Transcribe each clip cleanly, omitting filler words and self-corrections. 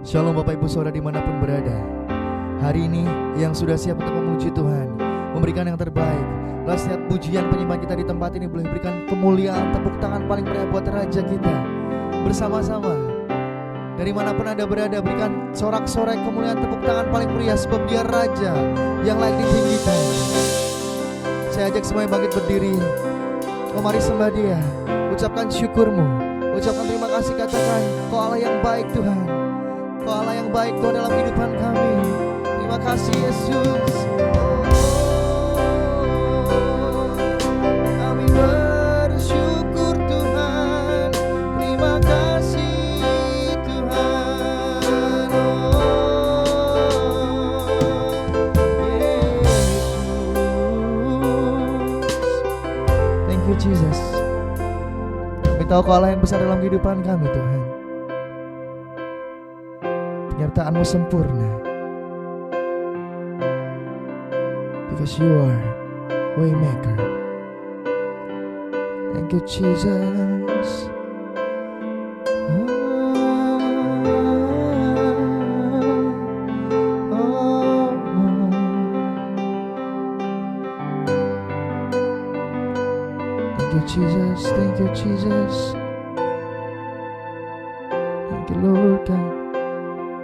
Shalom Bapak Ibu Saudara dimanapun berada. Hari ini yang sudah siap untuk memuji Tuhan, memberikan yang terbaik. Lalu setiap pujian penyembah kita di tempat ini boleh berikan kemuliaan, tepuk tangan paling meriah buat Raja kita. Bersama-sama, dari manapun Anda berada, berikan sorak-sorai kemuliaan, tepuk tangan paling meriah, sebab Dia Raja yang layak ditinggikan. Saya ajak semuanya bangkit berdiri. Mari sembah Dia, ucapkan syukurmu, ucapkan terima kasih, katakan Kau Allah yang baik Tuhan, Kau Allah yang baik Tuhan dalam kehidupan kami. Terima kasih Yesus. Kami bersyukur Tuhan. Terima kasih Tuhan. Yesus. Thank you Jesus. Kami tahu Kau Allah yang besar dalam kehidupan kami Tuhan. Penyertaan-Mu sempurna, because You are Waymaker. Thank you Jesus. Thank you Jesus, thank you Jesus. Thank you Lord God.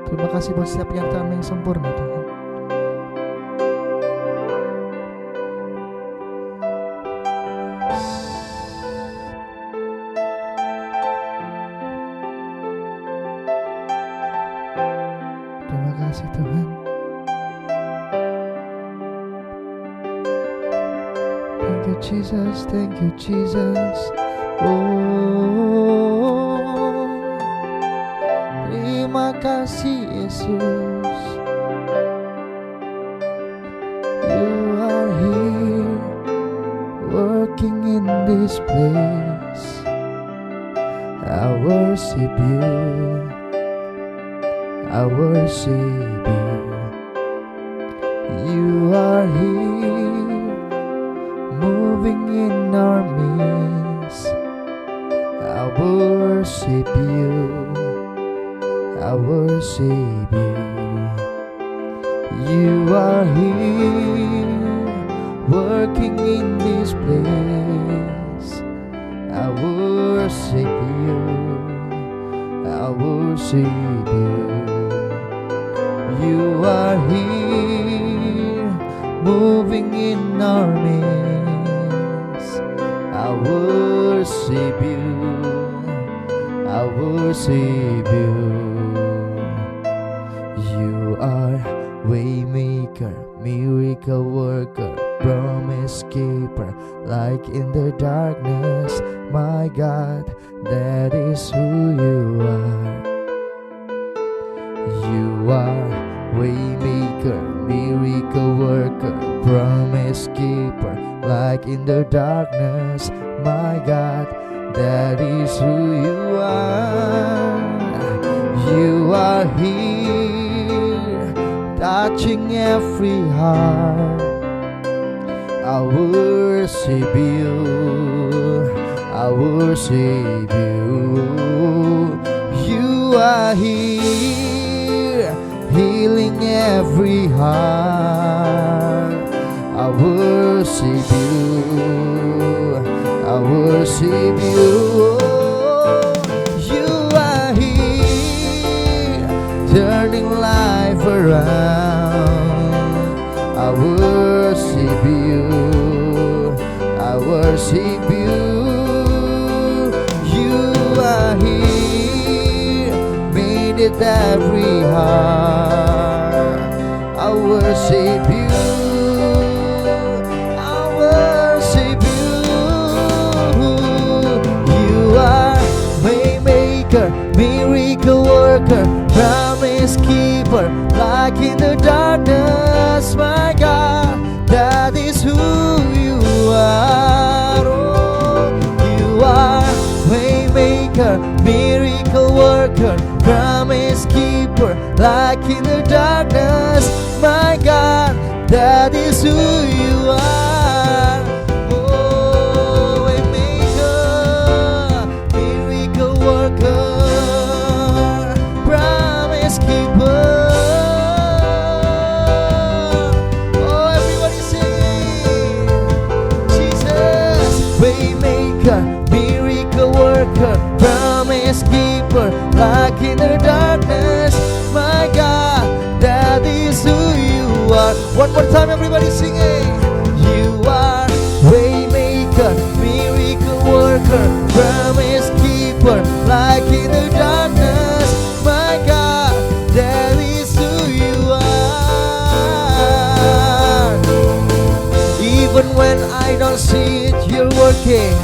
Terima kasih buat setiap penyertaan yang sempurna Tuhan. Terima kasih Tuhan. Thank you Jesus, thank you Jesus. Terima kasih Yesus. You are here working in this place. I worship You, I worship You. You are here moving in our midst. I worship You, I worship You. You are here working in this place. I worship You, I worship You. You are here moving in our midst. I worship You, I worship You. You are Waymaker, miracle worker, promise keeper, like in the darkness. My God, that is who You are. You are Waymaker, miracle worker, promise keeper, like in the darkness. My God, that is who You are. You are here touching every heart. I worship You, I worship You. You are here healing every heart. I worship You, I worship You. You are here turning life around. I worship You, I worship You. You are here made it every heart. I worship You, I worship You. You are Waymaker, miracle worker, promise keeper, like in the darkness. My God, that is who You are. Oh, You are Waymaker, miracle worker, promise keeper, like in the darkness. My God, that is who You are. Oh, Waymaker, miracle worker, promise promise keeper. Oh, everybody sing. Jesus, waymaker, miracle worker, promise keeper, light in the darkness. My God, that is who you are. One more time, everybody sing it. You are waymaker, miracle worker, promise keeper, light in the darkness. My God, that is who you are. Even when I don't see it, you're working.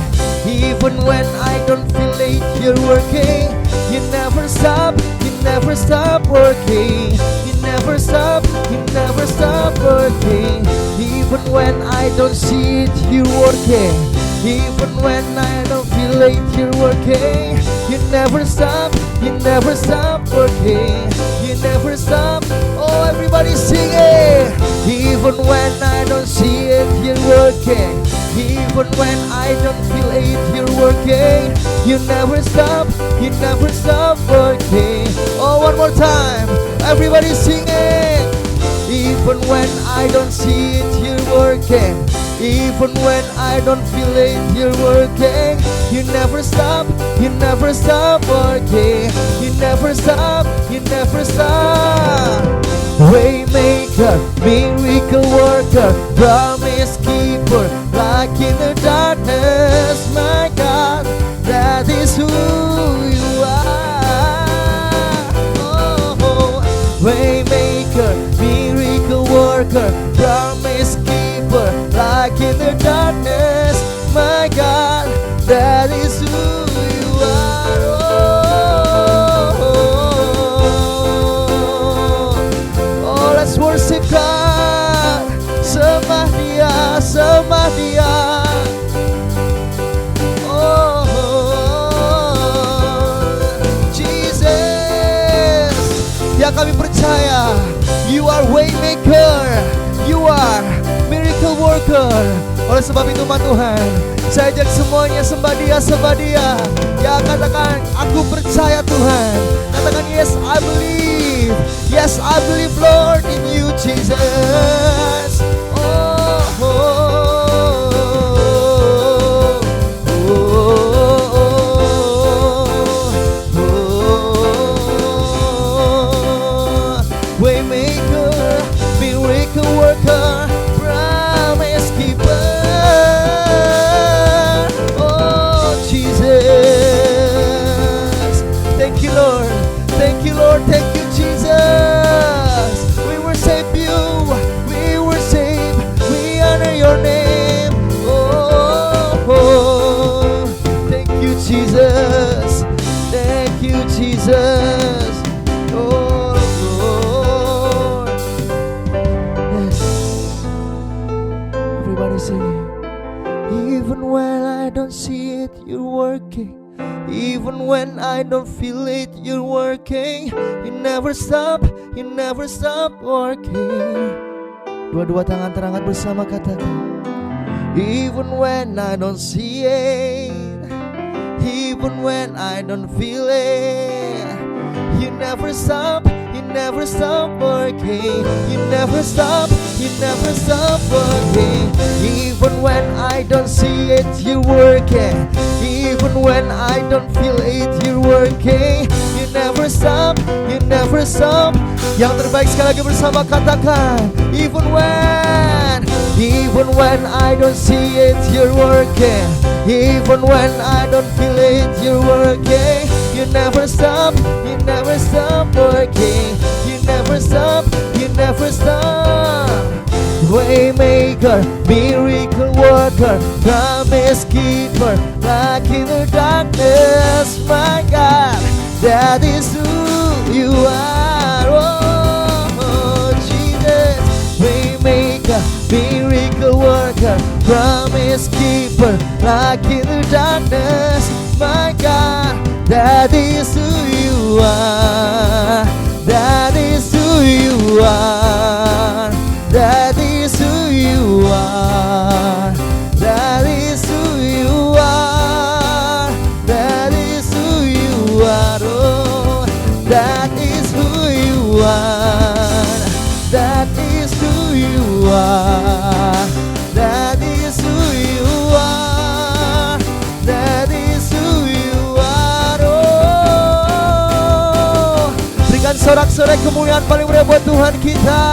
Even when I don't feel it, you're working. You never stop, you never stop working. You never stop, you never stop working. Even when I don't see it, you're working. Even when I don't feel it, you're working. You never stop working. You never stop. Oh, everybody sing it. Even when I don't see it, you're working. Even when I don't feel it, you're working. You never stop working. Oh, one more time, everybody sing it. Even when I don't see it, you're working. Even when I don't feel it, you're working. You never stop working. You never stop Waymaker, miracle worker, promise keeper, light in the darkness. My God, that is who you are. Oh, waymaker, miracle worker, promise keeper, light in the darkness. My God, that is who you are. Oh, let's worship God. Sembah Dia, sembah Dia. Oh, Jesus. Ya, kami percaya You are waymaker, You are miracle worker. Oleh sebab itu Tuhan, saya ajak semuanya sembah Dia. Ya, katakan, aku percaya Tuhan. Katakan, yes I believe. Yes I believe Lord in You Jesus. Oh, oh, oh, oh, oh, oh. Waymaker, miracle worker, promise keeper. Oh, Jesus. Thank you, Lord. Thank you, Lord. Thank you, Jesus. We worship You. We worship. We honor Your name. Oh, oh. Thank You, Jesus. Thank You, Jesus. Oh, Lord. Yes. Everybody sing it. Even when I don't see it, You're working. Even when I don't feel it, You're working. You never stop working. Dua-dua tangan terangkat bersama, katakan. Even when I don't see it, even when I don't feel it, You never stop working. You never stop working. Even when I don't see it, You're working. Even when I don't feel it, You're working. You never stop Yang terbaik sekali lagi bersama, katakan. Even when I don't see it, You're working. Even when I don't feel it, You're working. You never stop working. You never stop Waymaker, miracle worker, promise keeper, light in the darkness. My God, that is who You are. Oh, Jesus. Waymaker, miracle worker, promise keeper, light in the darkness. My God, that is who You are. That is who You are. That is who You are. That is who You are. That is who You are. Oh, that is who You Tuhan. That is who you are. That is who you are. That is who you are. Oh, berikan sorak-sorai kemuliaan paling mulia buat Tuhan kita.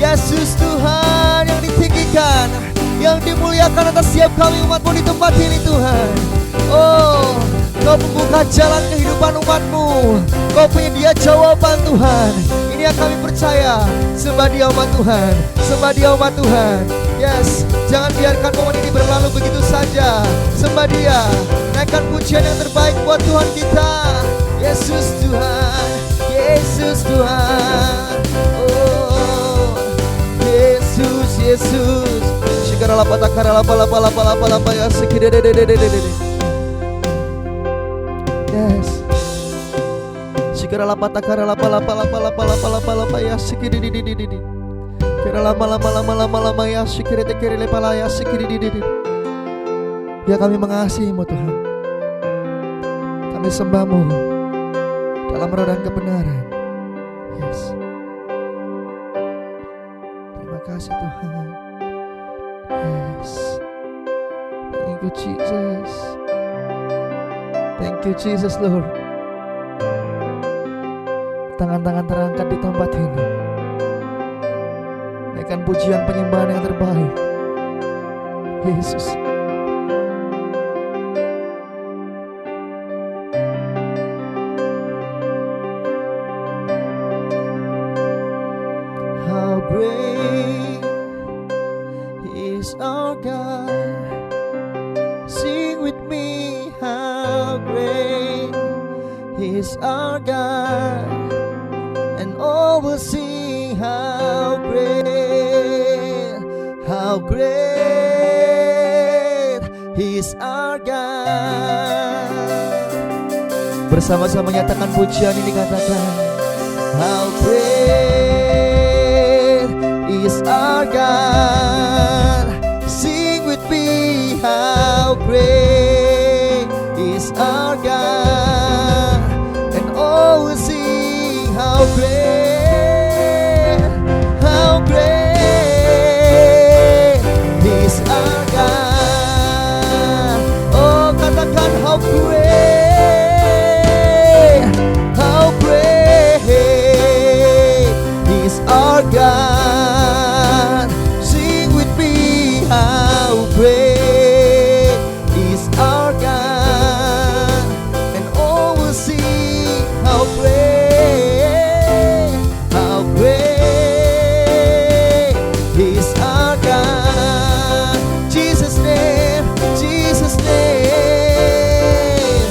Yesus Tuhan yang ditinggikan, yang dimuliakan atas setiap kami umat-Mu di tempat ini Tuhan. Oh, Kau membuka jalan kehidupan umat-Mu. Kau penyedia jawaban Tuhan. Ini yang kami percaya. Sembah Dia umat Tuhan. Sembah Dia umat Tuhan. Yes, jangan biarkan momen ini berlalu begitu saja. Sembah Dia. Naikkan pujian yang terbaik buat Tuhan kita. Yesus Tuhan. Yesus Tuhan. Oh, Yesus, Yesus. Shikara lapa takara lapa lapa lapa lapa lapa ya sekidedededededede. Yes. Shikara lapa takara lapa lapa lapa lapa lapa lapa lapa ya sekidedededede. Kira lama lama lama lama lama ya sekirete kiri lepala ya sekidededede. Ya kami mengasihi-Mu Tuhan. Kami sembah-Mu dalam roh dan kebenaran. Yes. Terima kasih Tuhan. Yes. Thank you Jesus. Thank you Jesus Lord. Tangan-tangan terangkat di tempat ini. Naikkan pujian penyembahan yang terbaik. Yesus. How great is our God. Sing with me, how great is our God. And all will sing, how great is our God. Bersama-sama nyatakan pujian ini, katakan, how great is our God. Sing with me, how great is our God. And all will sing, how great is our God. Oh, katakan how great is our God. Sing with me, how great is our God. And all will sing, how great is our God. Jesus' name, Jesus' name,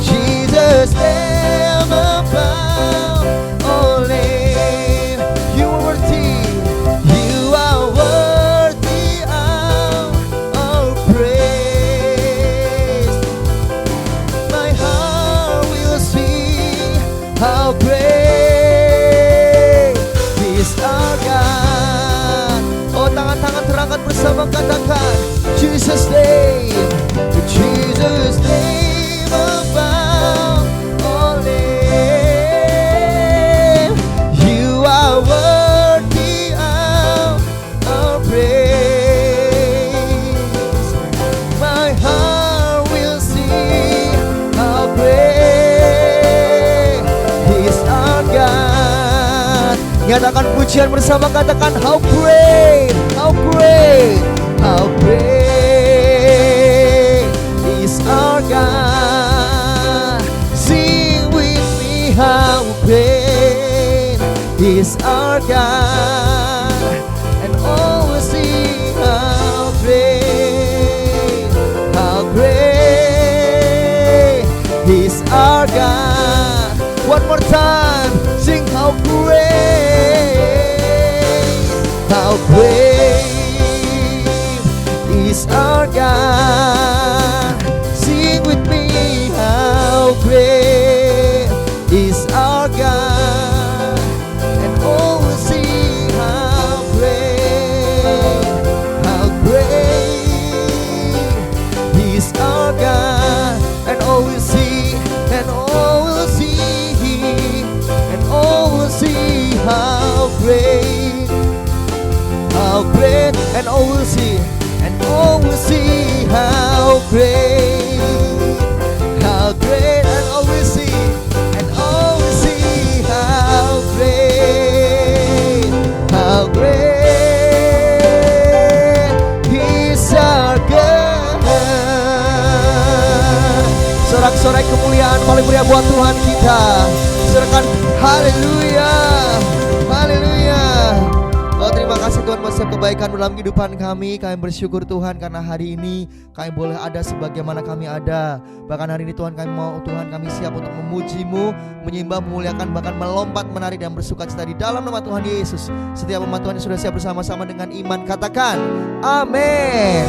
Jesus' name above all name. You are worthy, you are worthy of our praise. My heart will sing, how great is our God. Oh, tangan-tangan terangkat bersama, katakan, Jesus' name, Jesus' name above all name. You are worthy of our praise. My heart will sing, how great is our God. Nyatakan pujian bersama, katakan, how great is our God. Sing with me, how great is our God. And all will sing, how great is our God. One more time, sing, how great is our God. Sing with me, how great is our God. And all will sing, how great is our God. And all will sing, and all will sing, and great, how great, and all will see, and all will see how great, and all will see, and all will see how great, He's our God. Sorak-sorai kemuliaan paling mulia buat Tuhan kita. Serahkan haleluya, haleluya. Oh, terima kasih Tuhan buat setiap kebaikan dalam kehidupan kami. Kami bersyukur Tuhan karena hari ini kami boleh ada sebagaimana kami ada. Bahkan hari ini Tuhan kami mau, Tuhan kami siap untuk memuji-Mu, menyembah, memuliakan, bahkan melompat, menari dan bersuka cita di dalam nama Tuhan Yesus. Setiap umat Tuhan yang sudah siap bersama-sama dengan iman katakan amin.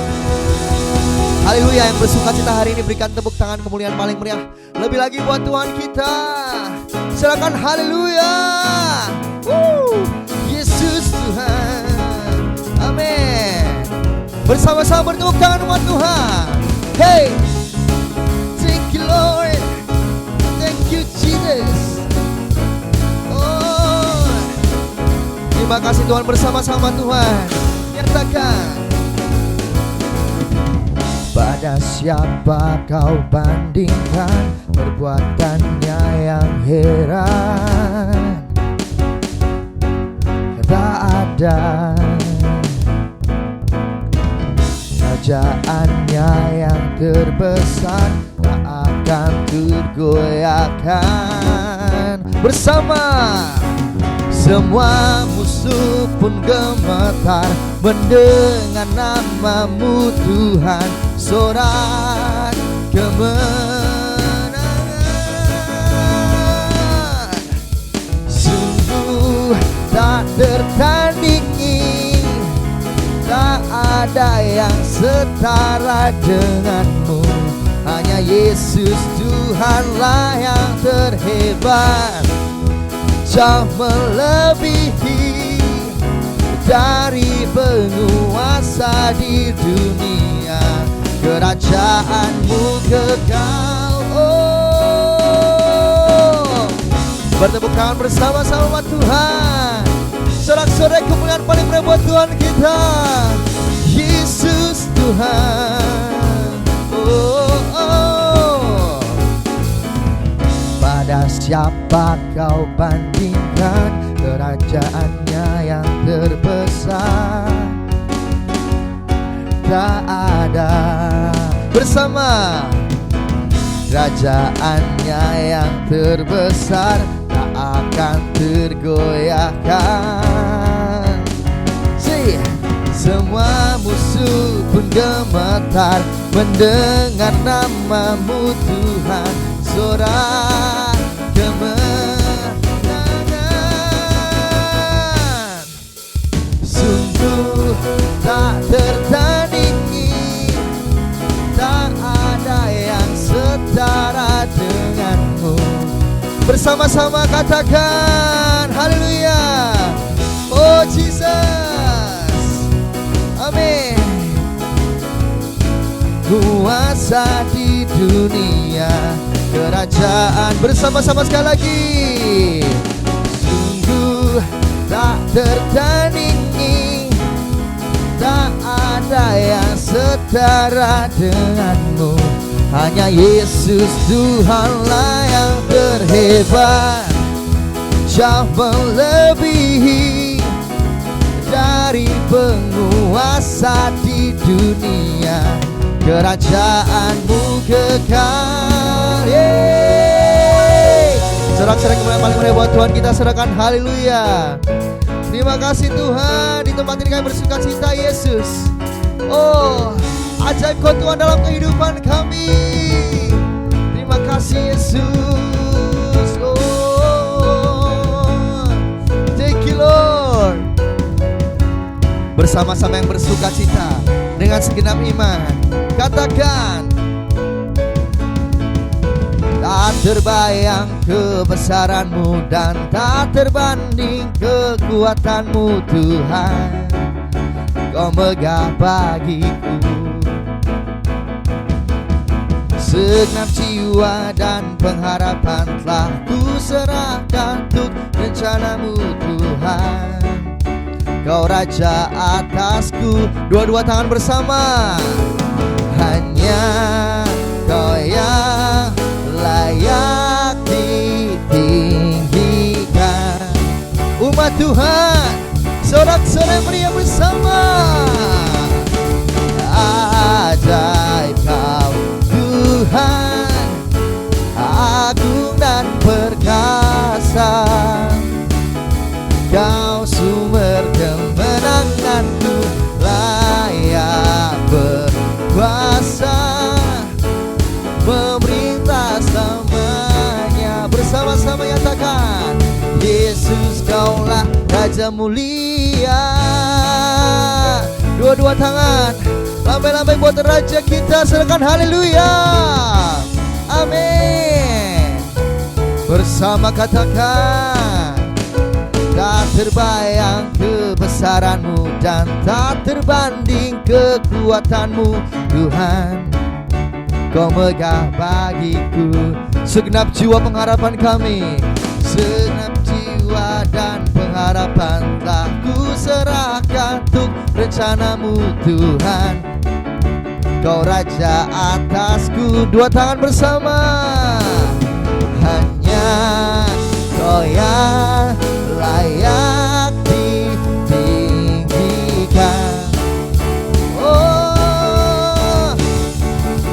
Haleluya. Yang bersuka cita hari ini berikan tepuk tangan kemuliaan paling meriah lebih lagi buat Tuhan kita. Silakan haleluya. Yesus Tuhan. Amin. Bersama-sama bertepuk tangan umat Tuhan. Hey, thank you Lord, thank you Jesus. Oh, terima kasih Tuhan. Bersama-sama Tuhan nyatakan, pada siapa kau bandingkan perbuatannya yang heran? Tak ada. Kerajaannya yang terbesar tak akan tergoyahkan. Bersama semua musuh pun gemetar mendengar nama-Mu Tuhan. Sorak kemenangan sungguh tak tertandingi, tak ada yang setara denganmu. Hanya Yesus Tuhanlah yang terhebat, jauh melebihi dari penguasa di dunia. Kerajaan-Mu kekal. Oh, bertepuk tangan bersama-sama Tuhan. Sorak-sorai kemuliaan paling meriah buat Tuhan kita, Yesus Tuhan. Oh, pada siapa kau bandingkan kerajaannya yang terbesar? Tak ada. Bersama kerajaannya yang terbesar tak akan tergoyahkan. Semua musuh pun gemetar mendengar nama-Mu Tuhan. Sorak kemenangan sungguh tak tertandingi, tak ada yang setara denganmu. Bersama-sama katakan haleluya. Oh Jesus, amin. Kuasa di dunia, kerajaan. Bersama-sama sekali lagi. Sungguh tak tertandingi, tak ada yang setara denganmu. Hanya Yesus Tuhanlah yang terhebat, jauh melebihi dari penguasa di dunia. Kerajaan-Mu kekal. Sorak-sorai kemuliaan paling meriah buat Tuhan kita. Serahkan haleluya. Terima kasih Tuhan. Di tempat ini kami bersuka cita Yesus. Oh, ajaib Kau Tuhan dalam kehidupan kami. Terima kasih Yesus. Oh, thank you Lord. Bersama-sama yang bersuka cita dengan segenap iman, katakan, tak terbayang kebesaran-Mu dan tak terbanding kekuatan-Mu Tuhan. Kau megah bagiku, segenap jiwa dan pengharapan telah ku serahkan untuk rencana-Mu Tuhan. Kau Raja atasku. Dua-dua tangan bersama. Hanya Kau yang layak ditinggikan. Umat Tuhan, sorak-sorai pria bersama. Ajaib Kau Tuhan, agung dan perkasa. Kau sumber kemenanganku, layak berkuasa, memerintah selamanya. Bersama-sama nyatakan, Yesus Kaulah Raja mulia. Dua-dua tangan, lambai-lambai buat Raja kita, serahkan haleluya. Amin. Bersama katakan, tak terbayang kebesaran-Mu dan tak terbanding kekuatan-Mu, Tuhan. Kau megah bagiku. Segenap jiwa pengharapan kami, segenap jiwa dan pengharapan telah ku serahkan untuk rencana-Mu, Tuhan. Kau Raja atasku. Dua tangan bersama. Hanya Kau yang layak ditinggikan. Oh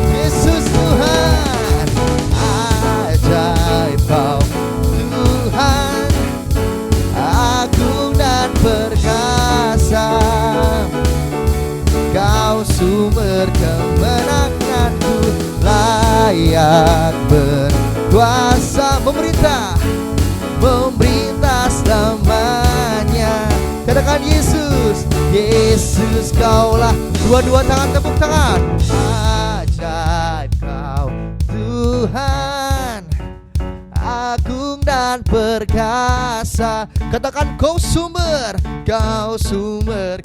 Yesus Tuhan, ajaib Kau Tuhan, agung dan perkasa. Kau sumber kemenanganku, layak berkuasa, memerintah selamanya. Katakan Yesus, Yesus Kaulah. Dua-dua tangan, tepuk tangan. Ajaib Kau Tuhan, agung dan perkasa. Katakan Kau sumber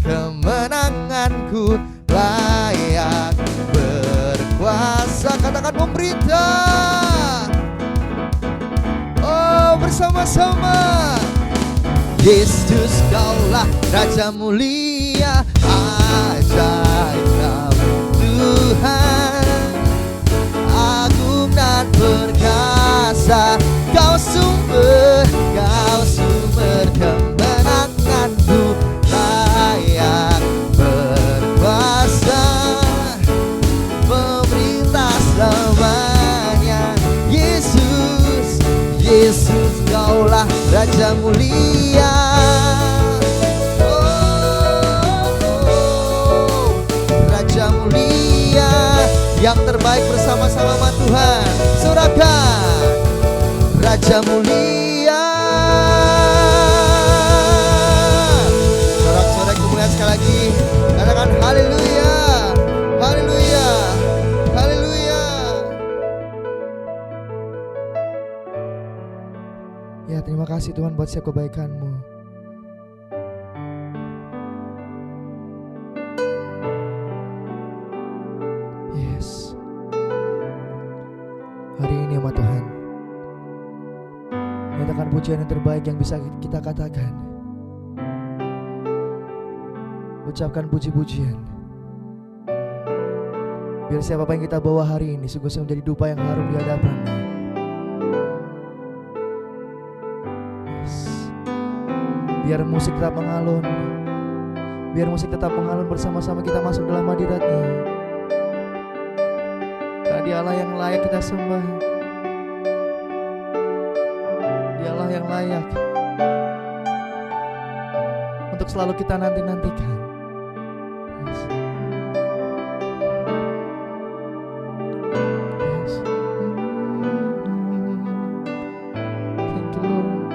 kemenanganku, layak berkuasa. Katakan memerintah. Oh bersama-sama. Yesus Kaulah Raja mulia. Ajaib Kau Tuhan, agung dan perkasa. Kau sumber kemenanganku, layak berkuasa, memerintah selamanya. Yesus, Yesus Kaulah Raja mulia. Raja mulia, yang terbaik bersama-sama sama Tuhan. Sorakan, Raja mulia. Sorak-sorai kemuliaan sekali lagi. Katakan haleluya, haleluya, haleluya. Ya terima kasih Tuhan buat setiap kebaikan-Mu. Yes. Hari ini umat Tuhan, nyatakan pujian yang terbaik yang bisa kita katakan. Ucapkan puji-pujian. Biar siapa yang kita bawa hari ini sungguh menjadi dupa yang harum di hadapan-Mu. Yes. Biar musik tetap mengalun. Biar musik tetap mengalun bersama-sama kita masuk dalam hadirat-Nya. Karena Dialah yang layak kita sembah. Dialah yang layak untuk selalu kita nanti-nantikan. Yes. Yes. Thank you Lord.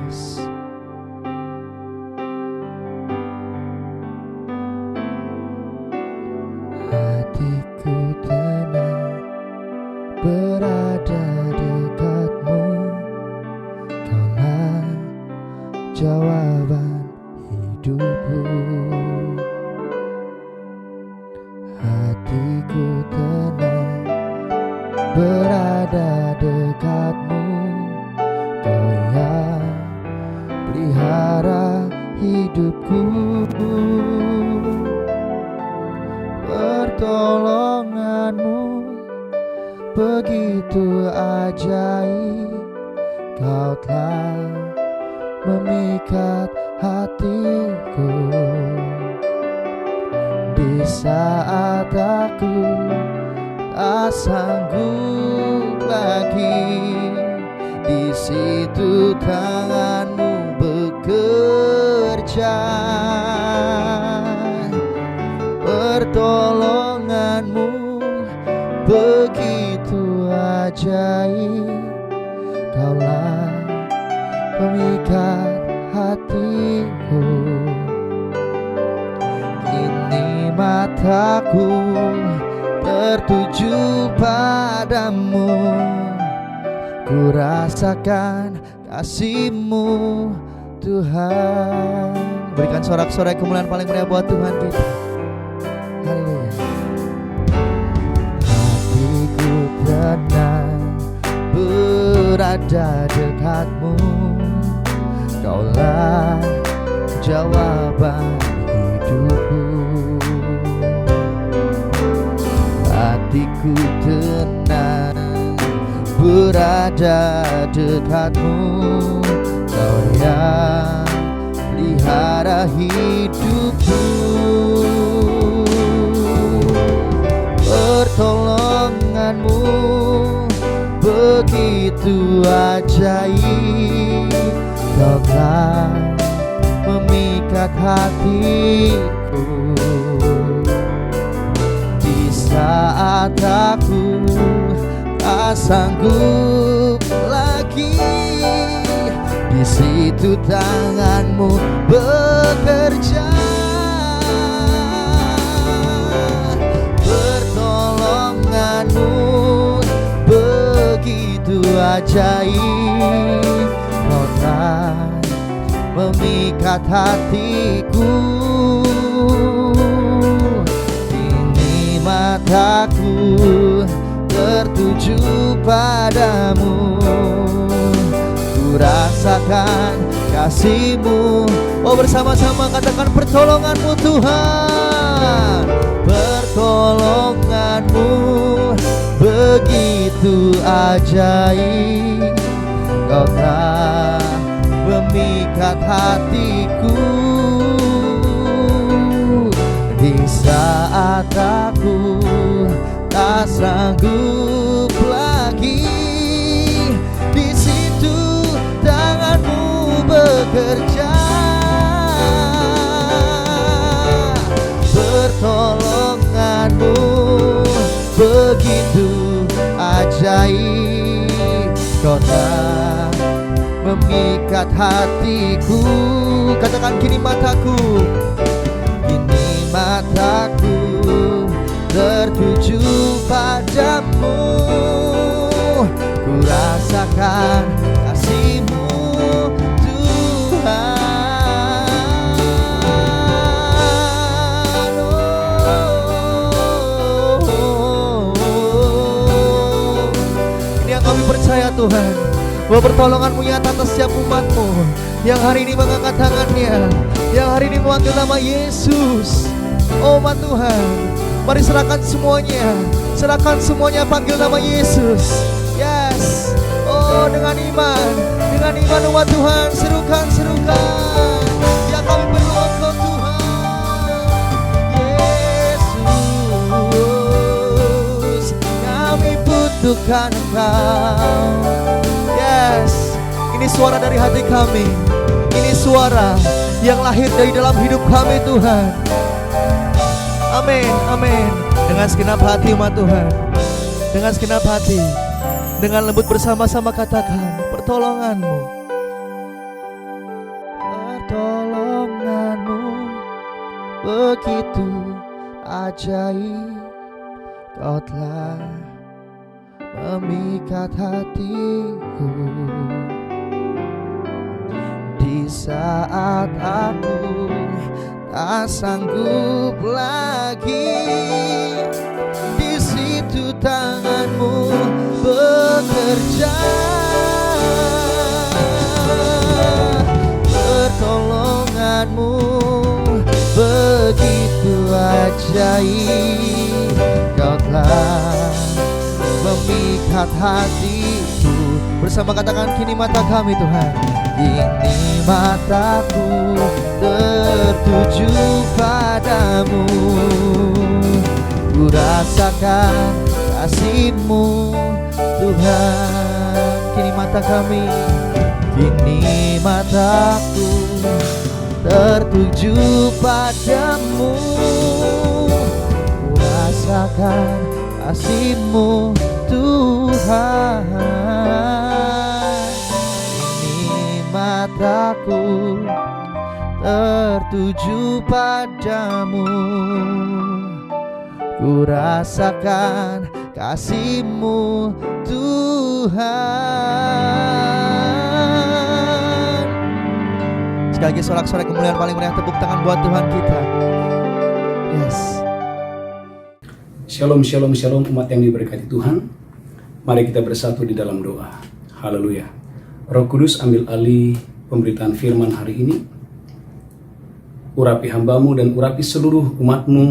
Yes. Hatiku tenang berada dekat-Mu. Kaulah jawaban hidupku. Hatiku tenang berada dekat-Mu. Kau yang pelihara hidupku. Pertolonganmu begitu ajaib, Kau telah memikat hatiku. Di saat aku tak sanggup lagi, di situ tanganmu bekerja. Pertolonganmu begitu ajaib, Kaulah pemikat hatiku. Kini mataku tertuju padamu, ku rasakan kasih-Mu Tuhan. Berikan sorak-sorai kemuliaan paling meriah buat Tuhan kita. Haleluya. Hatiku tenang berada dekat-Mu, Kaulah jawaban hidupku. Hatiku tenang berada dekat-Mu, Kau yang pelihara hidupku. Pertolonganmu begitu ajaib, Kau telah memikat hatiku. Di saat aku tak sanggup lagi, di situ tangan-Mu bekerja. Pertolongan-Mu begitu ajaib, Kau telah memikat hatiku. Kini mataku tertuju padamu, ku rasakan kasih-Mu. Oh, bersama-sama katakan pertolongan-Mu Tuhan. Pertolongan-Mu begitu ajaib, Kau telah memikat hatiku. Di saat aku tak sanggup lagi, di situ tangan-Mu bekerja. Pertolongan-Mu begitu ajaib, Kau telah memikat hatiku. Katakan kini mataku, kini mataku tertuju padamu, ku rasakan kasih-Mu Tuhan. Ini yang kami percaya Tuhan, bahwa pertolongan-Mu nyata atas setiap umat-Mu yang hari ini mengangkat tangannya, yang hari ini memanggil nama Yesus. Oh umat Tuhan, mari serahkan semuanya, panggil nama Yesus. Yes. Oh dengan iman umat Tuhan, serukan yang kami perlu Engkau Tuhan. Yesus, kami butuhkan Engkau. Yes, ini suara dari hati kami, ini suara yang lahir dari dalam hidup kami Tuhan. Amin, amin. Dengan segenap hati umat Tuhan, dengan segenap hati, dengan lembut bersama-sama katakan pertolongan-Mu. Pertolongan-Mu begitu ajaib, Kau telah memikat hatiku. Di saat aku tak sanggup lagi, di situ tangan-Mu bekerja. Pertolongan-Mu ajaib, Kau telah memikat hatiku. Bersama katakan, kini mata kami Tuhan, kini mataku tertuju padamu. Ku rasakan kasih-Mu Tuhan. Kini mata kami, kini mataku tertuju padamu. Ku rasakan kasih-Mu Tuhan. Kini mataku tertuju padamu. Ku rasakan kasih-Mu Tuhan. Sekali lagi sorak-sorai kemuliaan paling meriah, tepuk tangan buat Tuhan kita. Yes. Shalom, shalom, shalom umat yang diberkati Tuhan. Mari kita bersatu di dalam doa. Haleluya. Roh Kudus ambil alih pemberitaan firman hari ini. Urapi hamba-Mu dan urapi seluruh umat-Mu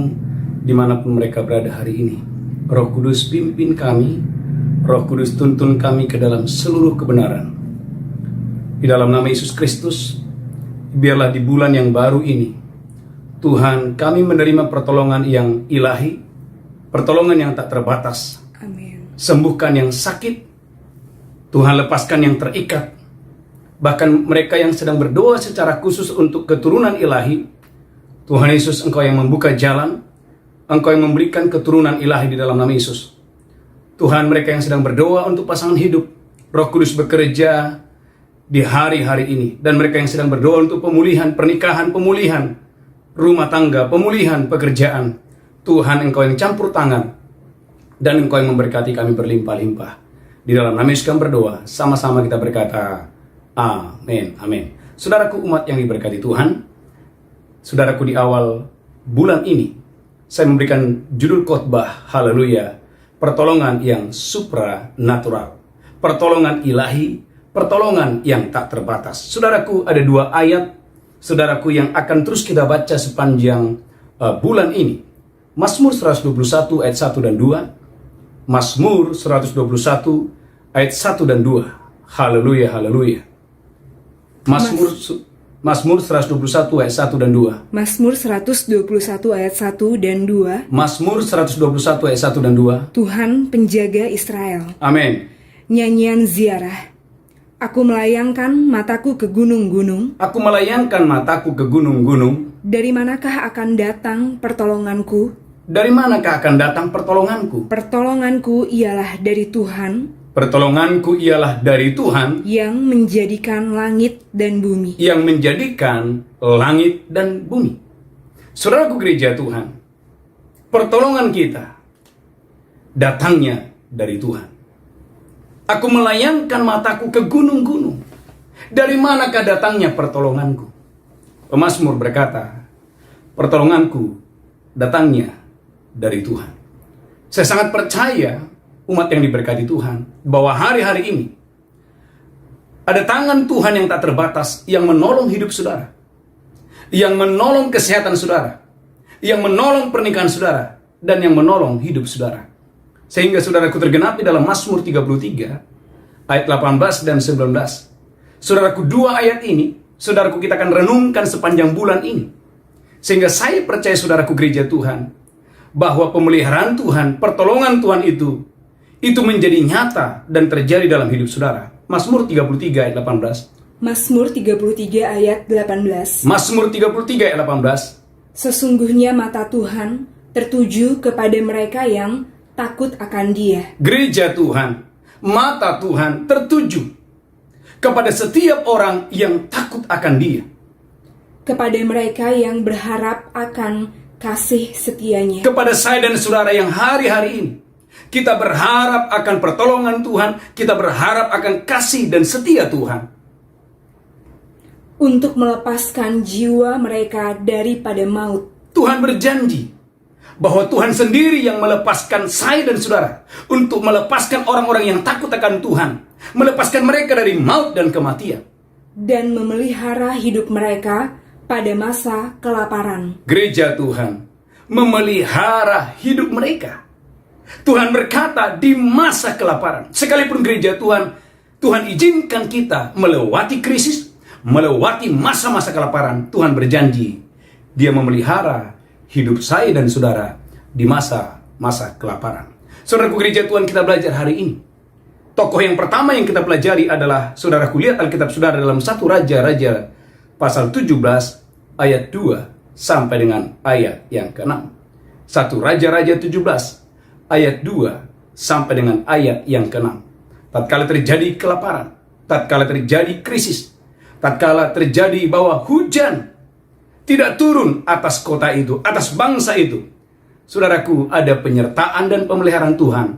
dimanapun mereka berada hari ini. Roh Kudus pimpin kami, Roh Kudus tuntun kami ke dalam seluruh kebenaran. Di dalam nama Yesus Kristus, biarlah di bulan yang baru ini, Tuhan, kami menerima pertolongan yang ilahi, pertolongan yang tak terbatas. Amin. Sembuhkan yang sakit, Tuhan lepaskan yang terikat. Bahkan mereka yang sedang berdoa secara khusus untuk keturunan ilahi, Tuhan Yesus, Engkau yang membuka jalan, Engkau yang memberikan keturunan ilahi di dalam nama Yesus. Tuhan, mereka yang sedang berdoa untuk pasangan hidup, Roh Kudus bekerja di hari-hari ini. Dan mereka yang sedang berdoa untuk pemulihan pernikahan, pemulihan rumah tangga, pemulihan pekerjaan, Tuhan, Engkau yang campur tangan, dan Engkau yang memberkati kami berlimpah-limpah. Di dalam nama Yesus kami berdoa, sama-sama kita berkata, amin, amin. Saudaraku umat yang diberkati Tuhan, saudaraku, di awal bulan ini, saya memberikan judul khotbah, haleluya, pertolongan yang supranatural, pertolongan ilahi, pertolongan yang tak terbatas. Saudaraku, ada dua ayat, saudaraku, yang akan terus kita baca sepanjang bulan ini. Mazmur 121 ayat 1 dan 2. Mazmur 121 ayat 1 dan 2. Haleluya, haleluya. Mazmur 121 ayat 1 dan 2. Mazmur 121 ayat 1 dan 2. Mazmur 121 ayat 1 dan 2. Tuhan penjaga Israel. Amin. Nyanyian ziarah. Aku melayangkan mataku ke gunung-gunung. Aku melayangkan mataku ke gunung-gunung. Dari manakah akan datang pertolonganku? Dari manakah akan datang pertolonganku? Pertolonganku ialah dari Tuhan, Pertolonganku ialah dari Tuhan yang menjadikan langit dan bumi. yang menjadikan langit dan bumi. Saudaraku gereja Tuhan, pertolongan kita datangnya dari Tuhan. Aku melayangkan mataku ke gunung-gunung. Dari manakah datangnya pertolonganku? Pemazmur berkata, pertolonganku datangnya dari Tuhan. Saya sangat percaya, umat yang diberkati Tuhan, bahwa hari-hari ini ada tangan Tuhan yang tak terbatas yang menolong hidup saudara, yang menolong kesehatan saudara, yang menolong pernikahan saudara, dan yang menolong hidup saudara. Sehingga saudaraku tergenapi dalam Mazmur 33 ayat 18 dan 19. Saudaraku, dua ayat ini, saudaraku, kita akan renungkan sepanjang bulan ini. Sehingga saya percaya, saudaraku gereja Tuhan, bahwa pemeliharaan Tuhan, pertolongan Tuhan itu menjadi nyata dan terjadi dalam hidup saudara. Mazmur 33 ayat 18. Mazmur 33 ayat 18. Mazmur 33 ayat 18. Sesungguhnya mata Tuhan tertuju kepada mereka yang takut akan Dia. Gereja Tuhan, mata Tuhan tertuju kepada setiap orang yang takut akan Dia. Kepada mereka yang berharap akan kasih setianya. Kepada saya dan saudara yang hari-hari ini kita berharap akan pertolongan Tuhan, kita berharap akan kasih dan setia Tuhan. Untuk melepaskan jiwa mereka daripada maut. Tuhan berjanji bahwa Tuhan sendiri yang melepaskan saya dan saudara, untuk melepaskan orang-orang yang takut akan Tuhan, melepaskan mereka dari maut dan kematian, dan memelihara hidup mereka pada masa kelaparan. Gereja Tuhan, memelihara hidup mereka. Tuhan berkata di masa kelaparan, sekalipun gereja Tuhan, Tuhan izinkan kita melewati krisis, melewati masa-masa kelaparan. Tuhan berjanji, Dia memelihara hidup saya dan saudara di masa-masa kelaparan. Saudaraku gereja Tuhan, kita belajar hari ini. Tokoh yang pertama yang kita pelajari adalah, saudaraku lihat Alkitab saudara dalam 1 Raja-Raja pasal 17 ayat 2 sampai dengan ayat yang ke-6. 1 Raja-Raja 17 ayat 2 sampai dengan ayat yang ke-6. Tatkala terjadi kelaparan, tatkala terjadi krisis, tatkala terjadi bahwa hujan tidak turun atas kota itu, atas bangsa itu, saudaraku, ada penyertaan dan pemeliharaan Tuhan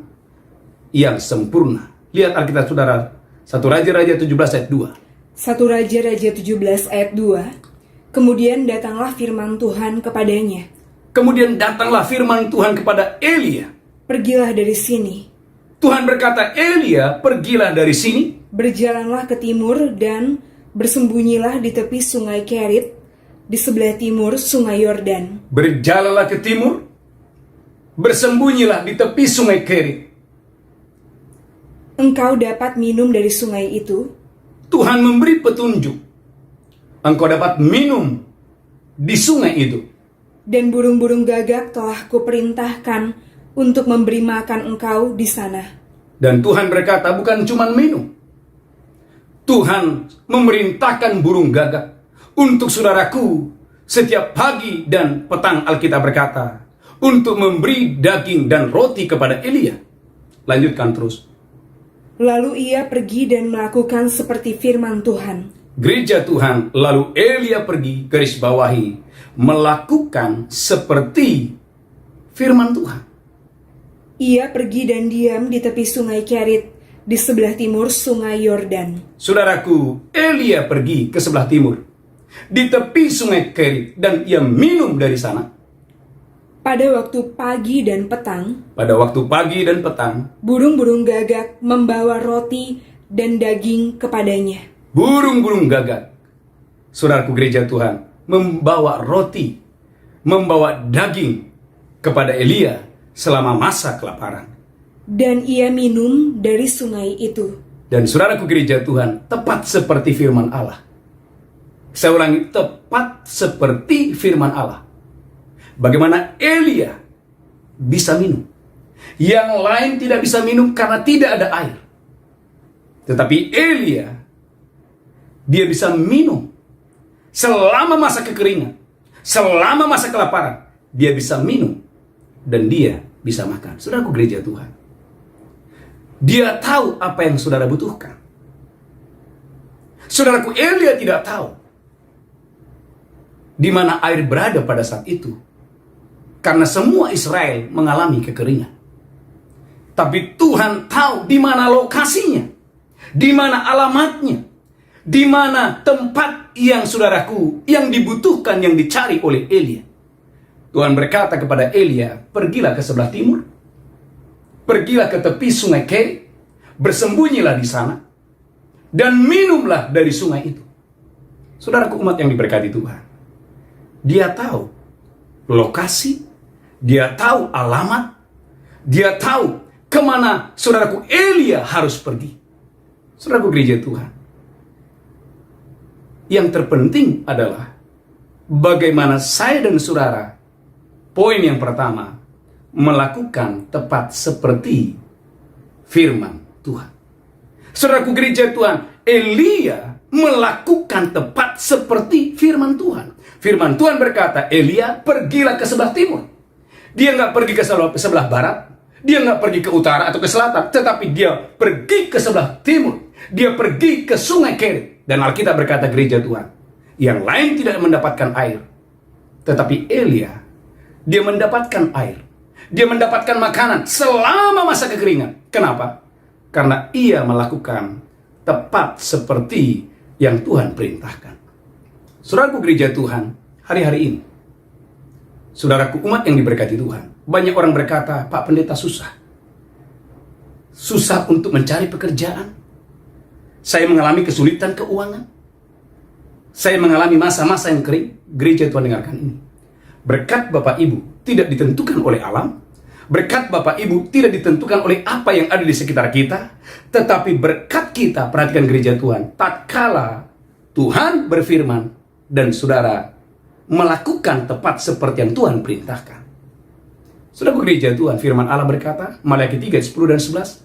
yang sempurna. Lihat Alkitab saudara, 1 Raja-Raja 17 ayat 2. 1 Raja-Raja 17 ayat 2. Kemudian datanglah firman Tuhan kepadanya. Kemudian datanglah firman Tuhan kepada Elia. Pergilah dari sini. Tuhan berkata, Elia, pergilah dari sini. Berjalanlah ke timur dan bersembunyilah di tepi sungai Kerit, di sebelah timur sungai Yordan. Berjalanlah ke timur, bersembunyilah di tepi sungai Kerit. Engkau dapat minum dari sungai itu. Tuhan memberi petunjuk. Engkau dapat minum di sungai itu. Dan burung-burung gagak telah kuperintahkan untuk memberi makan engkau di sana. Dan Tuhan berkata, bukan cuma minum. Tuhan memerintahkan burung gagak untuk saudaraku setiap pagi dan petang. Alkitab berkata, untuk memberi daging dan roti kepada Elia. Lanjutkan terus. Lalu ia pergi dan melakukan seperti firman Tuhan. Gereja Tuhan, lalu Elia pergi, garis bawahi, melakukan seperti firman Tuhan. Ia pergi dan diam di tepi sungai Kerit, di sebelah timur sungai Yordan. Saudaraku, Elia pergi ke sebelah timur, di tepi sungai Kerit, dan ia minum dari sana. Pada waktu pagi dan petang, burung-burung gagak membawa roti dan daging kepadanya. Burung-burung gagak, saudaraku gereja Tuhan, membawa roti, membawa daging kepada Elia selama masa kelaparan. Dan ia minum dari sungai itu. Dan saudaraku gereja Tuhan, tepat seperti firman Allah. Saya ulangi, tepat seperti firman Allah. Bagaimana Elia bisa minum. Yang lain tidak bisa minum karena tidak ada air. Tetapi Elia, dia bisa minum. Selama masa kekeringan, selama masa kelaparan, dia bisa minum. Dan dia bisa makan. Saudaraku gereja Tuhan, dia tahu apa yang saudara butuhkan. Saudaraku, Elia tidak tahu di mana air berada pada saat itu. Karena semua Israel mengalami kekeringan. Tapi Tuhan tahu di mana lokasinya, di mana alamatnya, di mana tempat yang saudaraku, yang dibutuhkan, yang dicari oleh Elia. Tuhan berkata kepada Elia, pergilah ke sebelah timur, pergilah ke tepi sungai Kerit, bersembunyilah di sana, dan minumlah dari sungai itu. Saudaraku umat yang diberkati Tuhan, dia tahu lokasi, dia tahu alamat, dia tahu kemana saudaraku Elia harus pergi. Saudaraku gereja Tuhan, yang terpenting adalah bagaimana saya dan saudara, poin yang pertama, melakukan tepat seperti firman Tuhan. Saudaraku gereja Tuhan, Elia melakukan tepat seperti firman Tuhan. Firman Tuhan berkata, Elia pergilah ke sebelah timur. Dia nggak pergi ke sebelah barat, dia nggak pergi ke utara atau ke selatan, tetapi dia pergi ke sebelah timur. Dia pergi ke sungai Kerit. Dan Alkitab berkata gereja Tuhan, yang lain tidak mendapatkan air, tetapi Elia, dia mendapatkan air, dia mendapatkan makanan selama masa kekeringan. Kenapa? Karena ia melakukan tepat seperti yang Tuhan perintahkan. Saudaraku gereja Tuhan, hari-hari ini, saudaraku umat yang diberkati Tuhan, banyak orang berkata, Pak Pendeta, susah untuk mencari pekerjaan. Saya mengalami kesulitan keuangan. Saya mengalami masa-masa yang kering. Gereja Tuhan, dengarkan ini. Berkat Bapak Ibu tidak ditentukan oleh alam. Berkat Bapak Ibu tidak ditentukan oleh apa yang ada di sekitar kita. Tetapi berkat kita, perhatikan gereja Tuhan, tatkala Tuhan berfirman dan saudara melakukan tepat seperti yang Tuhan perintahkan. Saudara gereja Tuhan, firman Allah berkata, Maliaki 3, 10 dan 11,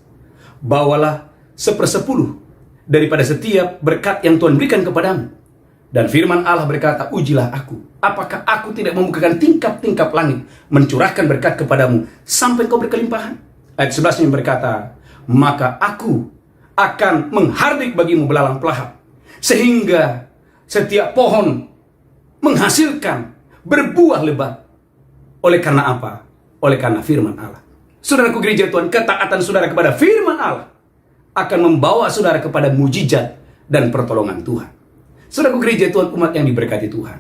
bawalah 1/10 daripada setiap berkat yang Tuhan berikan kepadamu. Dan firman Allah berkata, ujilah aku. Apakah aku tidak membukakan tingkap-tingkap langit, mencurahkan berkat kepadamu, sampai kau berkelimpahan? Ayat 11 yang berkata, maka aku akan menghardik bagimu belalang pelahap, sehingga setiap pohon menghasilkan berbuah lebat. Oleh karena apa? Oleh karena firman Allah. Saudaraku gereja Tuhan, ketaatan saudara kepada firman Allah akan membawa saudara kepada mujizat dan pertolongan Tuhan. Saudaraku gereja Tuhan, umat yang diberkati Tuhan,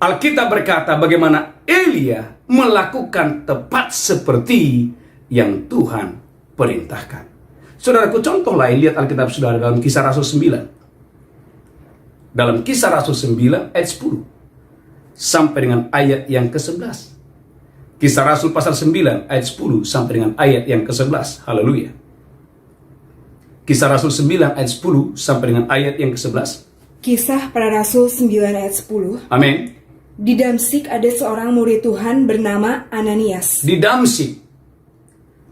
Alkitab berkata bagaimana Elia melakukan tepat seperti yang Tuhan perintahkan. Saudaraku, contoh lain, lihat Alkitab saudara dalam Kisah Rasul 9. Dalam Kisah Rasul 9 ayat 10 sampai dengan ayat yang ke-11. Kisah Rasul pasal 9 ayat 10 sampai dengan ayat yang ke-11. Haleluya. Kisah Rasul 9 ayat 10 sampai dengan ayat yang ke-11. Kisah para Rasul 9 ayat 10. Amin. Di Damsyik ada seorang murid Tuhan bernama Ananias. Di Damsyik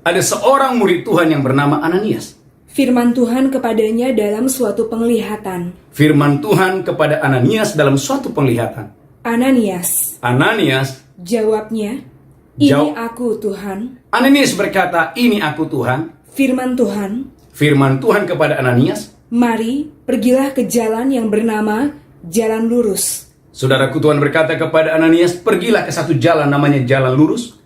ada seorang murid Tuhan yang bernama Ananias. Firman Tuhan kepadanya dalam suatu penglihatan. Firman Tuhan kepada Ananias dalam suatu penglihatan. Ananias. Ananias. Jawabnya, ini aku Tuhan. Ananias berkata, ini aku Tuhan. Firman Tuhan. Firman Tuhan kepada Ananias, mari pergilah ke jalan yang bernama Jalan Lurus. Saudaraku, Tuhan berkata kepada Ananias, pergilah ke satu jalan namanya Jalan Lurus.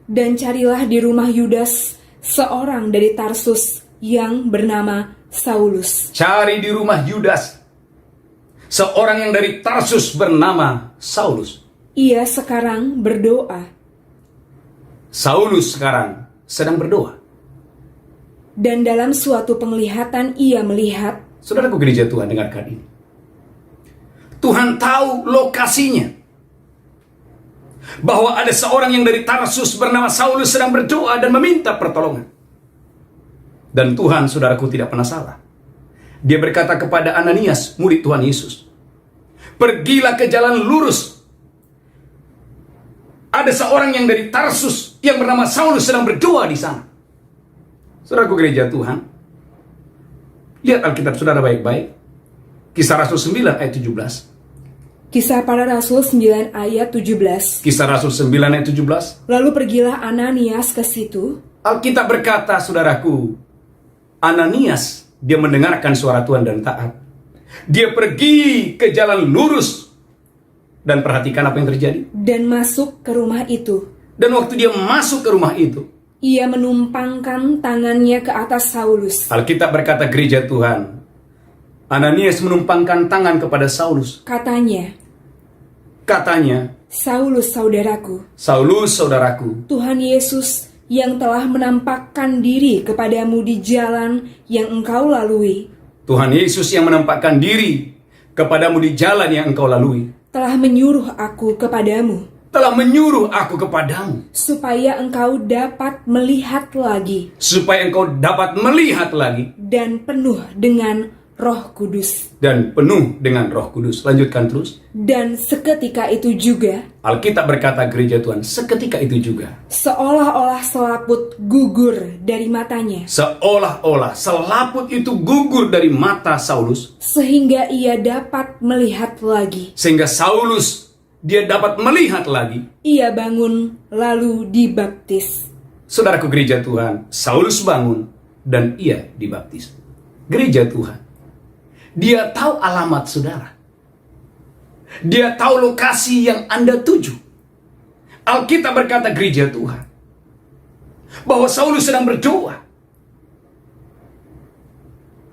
Dan carilah di rumah Yudas seorang dari Tarsus yang bernama Saulus. Cari di rumah Yudas seorang yang dari Tarsus bernama Saulus. Ia sekarang berdoa. Saulus sekarang sedang berdoa. Dan dalam suatu penglihatan ia melihat. Saudaraku gereja Tuhan, dengarkan ini. Tuhan tahu lokasinya. Bahwa ada seorang yang dari Tarsus bernama Saulus sedang berdoa dan meminta pertolongan. Dan Tuhan, saudaraku, tidak pernah salah. Dia berkata kepada Ananias, murid Tuhan Yesus, pergilah ke jalan lurus. Ada seorang yang dari Tarsus yang bernama Saulus sedang berdoa di sana. Saudaraku gereja Tuhan, lihat Alkitab saudara baik-baik. Kisah Rasul 9 ayat 17. Kisah para Rasul 9 ayat 17. Kisah Rasul 9 ayat 17. Lalu pergilah Ananias ke situ. Alkitab berkata, saudaraku, Ananias, dia mendengarkan suara Tuhan dan taat. Dia pergi ke jalan lurus. Dan perhatikan apa yang terjadi. Dan masuk ke rumah itu. Dan waktu dia masuk ke rumah itu, ia menumpangkan tangannya ke atas Saulus. Alkitab berkata gereja Tuhan, Ananias menumpangkan tangan kepada Saulus. Katanya, Saulus saudaraku, Saulus saudaraku, Tuhan Yesus yang telah menampakkan diri kepadamu di jalan yang engkau lalui, Tuhan Yesus yang menampakkan diri kepadamu di jalan yang engkau lalui, telah menyuruh aku kepadamu, supaya engkau dapat melihat lagi, dan penuh dengan Roh Kudus. Lanjutkan terus. Dan seketika itu juga, Alkitab berkata gereja Tuhan, seketika itu juga, seolah-olah selaput gugur dari matanya, seolah-olah selaput itu gugur dari mata Saulus, sehingga ia dapat melihat lagi. Sehingga Saulus, dia dapat melihat lagi. Ia bangun lalu dibaptis. Saudaraku gereja Tuhan, Saulus bangun dan ia dibaptis. Gereja Tuhan, dia tahu alamat saudara. Dia tahu lokasi yang Anda tuju. Alkitab berkata gereja Tuhan, bahwa Saulus sedang berdoa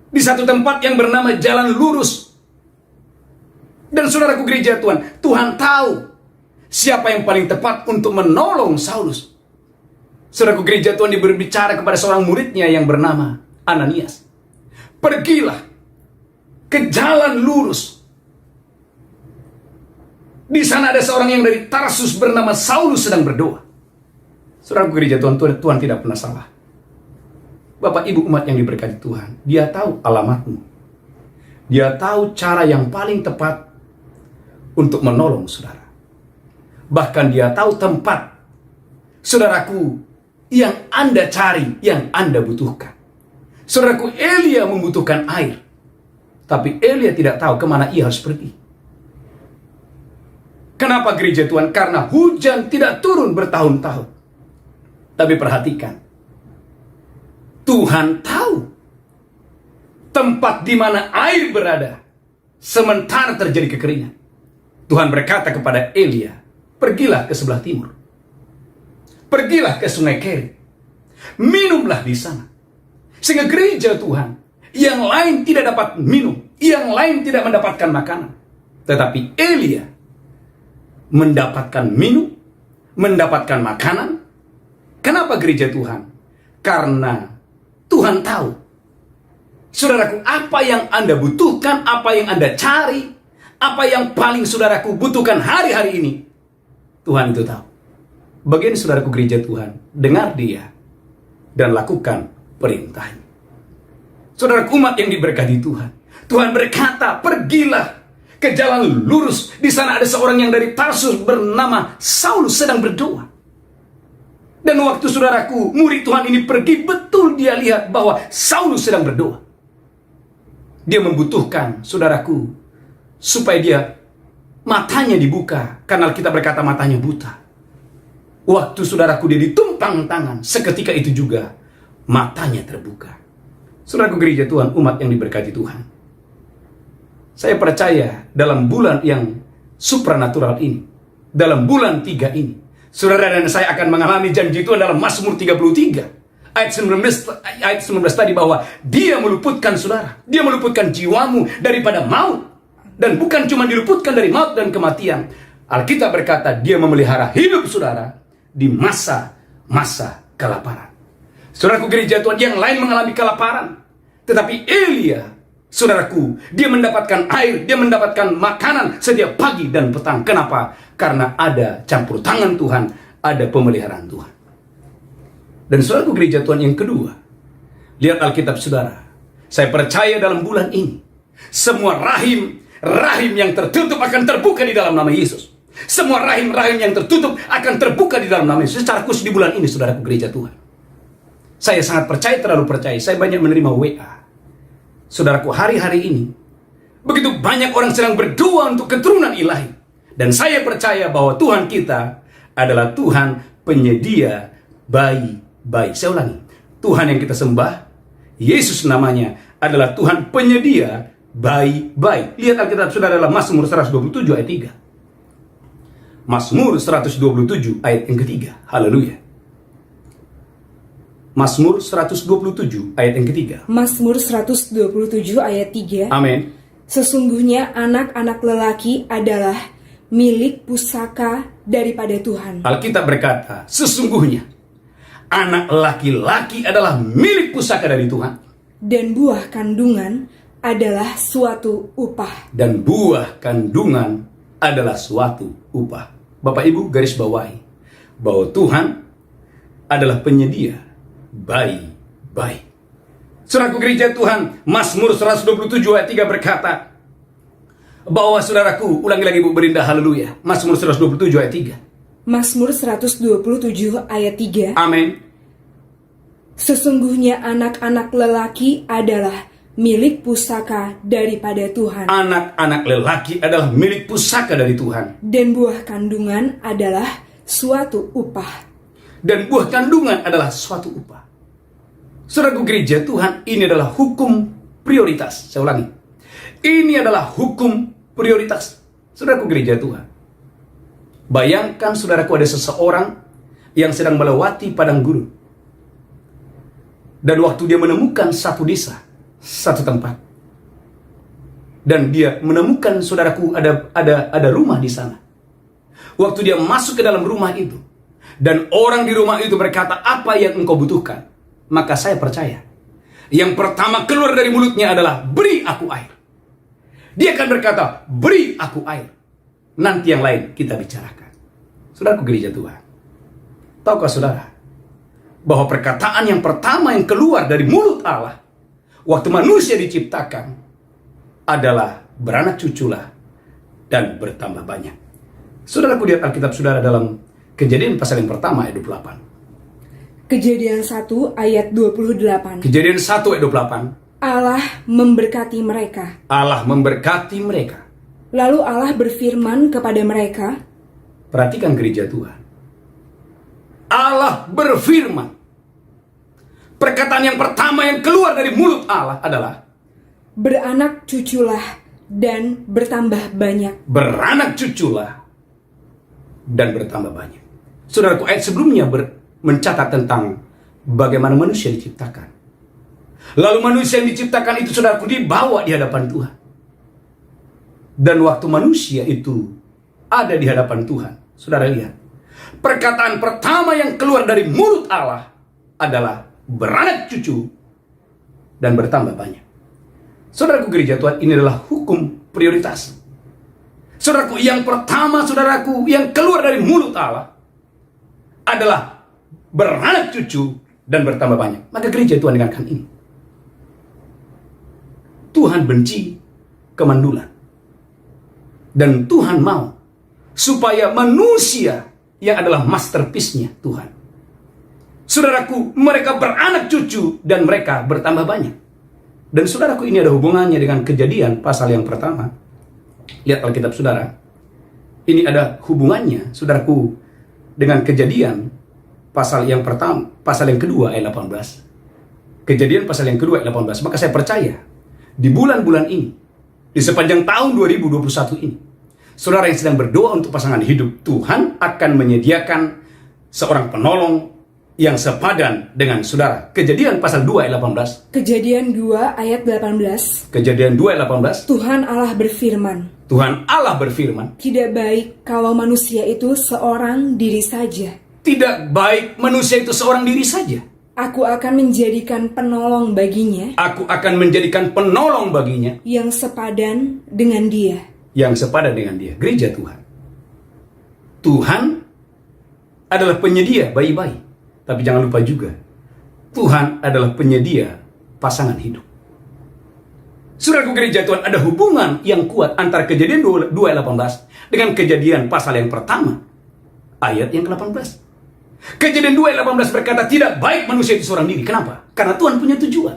di satu tempat yang bernama Jalan Lurus. Dan saudaraku gereja Tuhan, Tuhan tahu siapa yang paling tepat untuk menolong Saulus. Saudaraku gereja Tuhan, dia berbicara kepada seorang muridnya yang bernama Ananias. Pergilah ke jalan lurus. Di sana ada seorang yang dari Tarsus bernama Saulus sedang berdoa. Saudara gereja Tuhan, Tuhan tidak pernah salah. Bapak Ibu umat yang diberkati Tuhan, Dia tahu alamatmu. Dia tahu cara yang paling tepat untuk menolong saudara. Bahkan Dia tahu tempat, saudaraku, yang Anda cari, yang Anda butuhkan. Saudaraku, Elia membutuhkan air, tapi Elia tidak tahu kemana ia harus pergi. Kenapa gereja Tuhan? Karena hujan tidak turun bertahun-tahun. Tapi perhatikan, Tuhan tahu tempat di mana air berada sementara terjadi kekeringan. Tuhan berkata kepada Elia, pergilah ke sebelah timur. Pergilah ke sungai Kerit. Minumlah di sana. Sehingga gereja Tuhan, yang lain tidak dapat minum, yang lain tidak mendapatkan makanan. Tetapi Elia mendapatkan minum, mendapatkan makanan. Kenapa gereja Tuhan? Karena Tuhan tahu, saudaraku, apa yang Anda butuhkan, apa yang Anda cari, apa yang paling saudaraku butuhkan hari-hari ini, Tuhan itu tahu. Bagian saudaraku gereja Tuhan, dengar Dia dan lakukan perintahnya. Saudaraku umat yang diberkati Tuhan, Tuhan berkata, pergilah ke jalan lurus. Di sana ada seorang yang dari Tarsus bernama Saulus sedang berdoa. Dan waktu saudaraku, murid Tuhan ini pergi, betul dia lihat bahwa Saulus sedang berdoa. Dia membutuhkan, saudaraku, supaya dia matanya dibuka. Karena kita berkata matanya buta. Waktu saudaraku dia ditumpang tangan, seketika itu juga matanya terbuka. Saudaraku gereja Tuhan, umat yang diberkati Tuhan, saya percaya dalam bulan yang supranatural ini, dalam bulan 3 ini, saudara dan saya akan mengalami janji Tuhan dalam Mazmur 33 ayat 19 tadi, bahwa Dia meluputkan saudara, Dia meluputkan jiwamu daripada maut. Dan bukan cuma diluputkan dari maut dan kematian, Alkitab berkata Dia memelihara hidup saudara di masa-masa kelaparan. Saudaraku gereja Tuhan, yang lain mengalami kelaparan, tetapi Elia, saudaraku, dia mendapatkan air, dia mendapatkan makanan setiap pagi dan petang. Kenapa? Karena ada campur tangan Tuhan, ada pemeliharaan Tuhan. Dan saudaraku gereja Tuhan yang kedua, lihat Alkitab saudara. Saya percaya dalam bulan ini, semua rahim yang tertutup akan terbuka di dalam nama Yesus. Semua rahim yang tertutup akan terbuka di dalam nama Yesus. Secara khusus di bulan ini, saudaraku gereja Tuhan, saya sangat percaya, terlalu percaya. Saya banyak menerima WA. Saudaraku, hari-hari ini begitu banyak orang sedang berdoa untuk keturunan ilahi. Dan saya percaya bahwa Tuhan kita adalah Tuhan penyedia bayi-bayi. Saya ulangi, Tuhan yang kita sembah, Yesus namanya, adalah Tuhan penyedia bayi-bayi. Lihat Alkitab saudara dalam Mazmur 127 ayat 3. Mazmur 127 ayat yang ketiga. Haleluya. Mazmur 127 ayat yang ketiga. Mazmur 127 ayat 3. Amin. Sesungguhnya anak-anak lelaki adalah milik pusaka daripada Tuhan. Alkitab berkata, sesungguhnya anak laki-laki adalah milik pusaka dari Tuhan. Dan buah kandungan adalah suatu upah. Dan buah kandungan adalah suatu upah. Bapak Ibu garis bawahi bahwa Tuhan adalah penyedia bayi-bayi. Saudaraku gereja Tuhan, Mazmur 127 ayat 3 berkata bahwa saudaraku, ulangi lagi Bu Berinda, haleluya. Mazmur 127 ayat 3. Mazmur 127 ayat 3. Amin. Sesungguhnya anak-anak lelaki adalah milik pusaka daripada Tuhan. Anak-anak lelaki adalah milik pusaka dari Tuhan. Dan buah kandungan adalah suatu upah. Dan buah kandungan adalah suatu upah. Saudaraku gereja Tuhan, ini adalah hukum prioritas. Saya ulangi, ini adalah hukum prioritas. Saudaraku gereja Tuhan, bayangkan saudaraku ada seseorang yang sedang melewati padang gurun. Dan waktu dia menemukan satu desa, satu tempat, dan dia menemukan saudaraku ada rumah di sana. Waktu dia masuk ke dalam rumah itu, dan orang di rumah itu berkata, apa yang engkau butuhkan? Maka saya percaya, yang pertama keluar dari mulutnya adalah, beri aku air. Dia akan berkata, beri aku air. nanti yang lain kita bicarakan. Saudaraku gereja Tuhan, tahukah saudara bahwa perkataan yang pertama yang keluar dari mulut Allah waktu manusia diciptakan adalah beranak cuculah dan bertambah banyak. Saudaraku lihat Alkitab saudara dalam Kejadian pasal yang pertama ayat 28. Kejadian 1 ayat 28. Kejadian 1 ayat 28. Allah memberkati mereka. Allah memberkati mereka. Lalu Allah berfirman kepada mereka. Perhatikan gereja Tuhan. Allah berfirman. Perkataan yang pertama yang keluar dari mulut Allah adalah beranak cuculah dan bertambah banyak. Beranak cuculah dan bertambah banyak. Saudaraku, ayat sebelumnya mencatat tentang bagaimana manusia diciptakan. Lalu manusia yang diciptakan itu, saudaraku, dibawa di hadapan Tuhan. Dan waktu manusia itu ada di hadapan Tuhan, saudara lihat, perkataan pertama yang keluar dari mulut Allah adalah beranak cucu dan bertambah banyak. Saudaraku gereja Tuhan, ini adalah hukum prioritas. Saudaraku, yang pertama, saudaraku, yang keluar dari mulut Allah adalah beranak cucu dan bertambah banyak. Maka gereja Tuhan dengarkan ini. Tuhan benci kemandulan. Dan Tuhan mau supaya manusia yang adalah masterpiece-nya Tuhan, saudaraku, mereka beranak cucu dan mereka bertambah banyak. Dan saudaraku, ini ada hubungannya dengan Kejadian pasal yang pertama. Lihat Alkitab saudara. Ini ada hubungannya, saudaraku, dengan Kejadian pasal yang pertama, pasal yang kedua ayat 18. Kejadian pasal yang kedua ayat 18. Maka saya percaya di bulan-bulan ini, di sepanjang tahun 2021 ini, saudara yang sedang berdoa untuk pasangan hidup, Tuhan akan menyediakan seorang penolong yang sepadan dengan saudara. Kejadian pasal 2 ayat 18. Kejadian 2 ayat 18. Kejadian 2 ayat 18. Tuhan Allah berfirman. Tuhan Allah berfirman. Tidak baik kalau manusia itu seorang diri saja. Tidak baik manusia itu seorang diri saja. Aku akan menjadikan penolong baginya. Aku akan menjadikan penolong baginya. Yang sepadan dengan dia. Yang sepadan dengan dia. Gereja Tuhan. Tuhan adalah penyedia bayi-bayi. Tapi jangan lupa juga, Tuhan adalah penyedia pasangan hidup. Saudaraku gereja Tuhan, ada hubungan yang kuat antara Kejadian 2 ayat 18 dengan Kejadian pasal yang pertama ayat yang ke-18. Kejadian 2 ayat 18 berkata tidak baik manusia itu seorang diri. Kenapa? Karena Tuhan punya tujuan.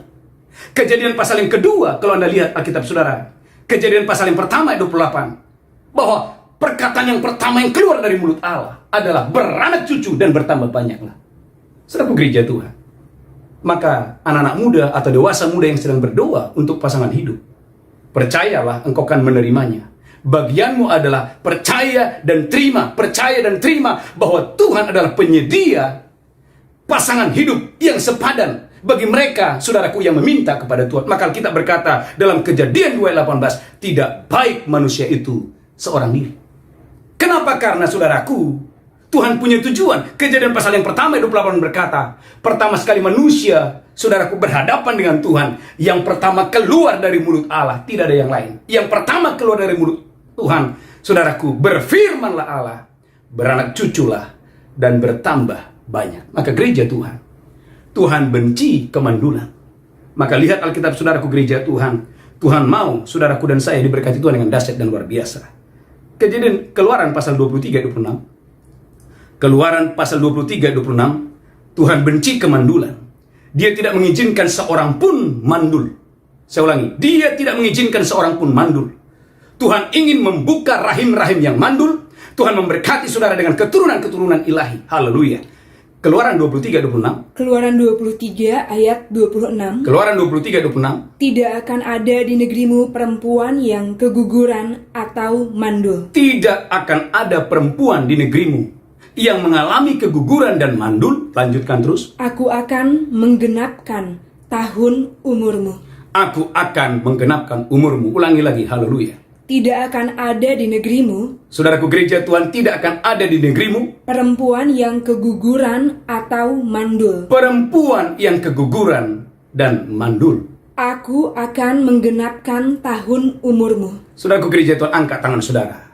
Kejadian pasal yang kedua, kalau Anda lihat Alkitab saudara, Kejadian pasal yang pertama ayat 28, bahwa perkataan yang pertama yang keluar dari mulut Allah adalah beranak cucu dan bertambah banyaklah. Saudaraku gereja Tuhan, maka anak-anak muda atau dewasa muda yang sedang berdoa untuk pasangan hidup, percayalah engkau akan menerimanya. Bagianmu adalah percaya dan terima bahwa Tuhan adalah penyedia pasangan hidup yang sepadan bagi mereka, saudaraku, yang meminta kepada Tuhan. Maka kita berkata dalam Kejadian 2 ayat 18, tidak baik manusia itu seorang diri. Kenapa? Karena saudaraku, Tuhan punya tujuan. Kejadian pasal yang pertama ayat 28 berkata, pertama sekali manusia, saudaraku, berhadapan dengan Tuhan. Yang pertama keluar dari mulut Allah, tidak ada yang lain. Yang pertama keluar dari mulut Tuhan, saudaraku, berfirmanlah Allah, beranak cuculah dan bertambah banyak. Maka gereja Tuhan, Tuhan benci kemandulan. Maka lihat Alkitab saudaraku gereja Tuhan, Tuhan mau saudaraku dan saya diberkati Tuhan dengan dahsyat dan luar biasa. Kejadian Keluaran pasal 23 ayat 26. Keluaran pasal 23 ayat 26, Tuhan benci kemandulan. Dia tidak mengizinkan seorang pun mandul. Saya ulangi, dia tidak mengizinkan seorang pun mandul. Tuhan ingin membuka rahim-rahim yang mandul. Tuhan memberkati saudara dengan keturunan-keturunan ilahi. Haleluya. Keluaran 23 ayat 26. Keluaran 23 ayat 26. Keluaran 23 ayat 26. Tidak akan ada di negerimu perempuan yang keguguran atau mandul. Tidak akan ada perempuan di negerimu yang mengalami keguguran dan mandul. Lanjutkan terus. Aku akan menggenapkan tahun umurmu. Aku akan menggenapkan umurmu. Ulangi lagi, haleluya. Tidak akan ada di negerimu, saudaraku gereja Tuhan, tidak akan ada di negerimu perempuan yang keguguran atau mandul. Perempuan yang keguguran dan mandul. Aku akan menggenapkan tahun umurmu. Saudaraku gereja Tuhan, angkat tangan saudara.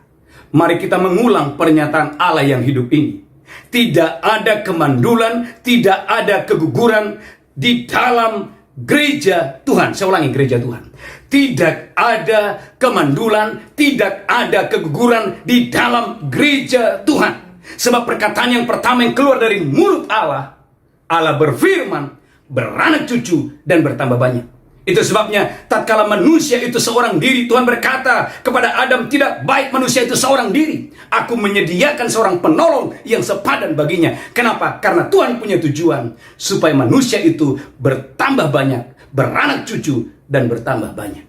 Mari kita mengulang pernyataan Allah yang hidup ini. Tidak ada kemandulan, tidak ada keguguran di dalam gereja Tuhan. Saya ulangi, gereja Tuhan. Tidak ada kemandulan, tidak ada keguguran di dalam gereja Tuhan. Sebab perkataan yang pertama yang keluar dari mulut Allah, Allah berfirman, beranak cucu dan bertambah banyak. Itu sebabnya tatkala manusia itu seorang diri, Tuhan berkata kepada Adam, tidak baik manusia itu seorang diri. Aku menyediakan seorang penolong yang sepadan baginya. Kenapa? Karena Tuhan punya tujuan supaya manusia itu bertambah banyak, beranak cucu dan bertambah banyak.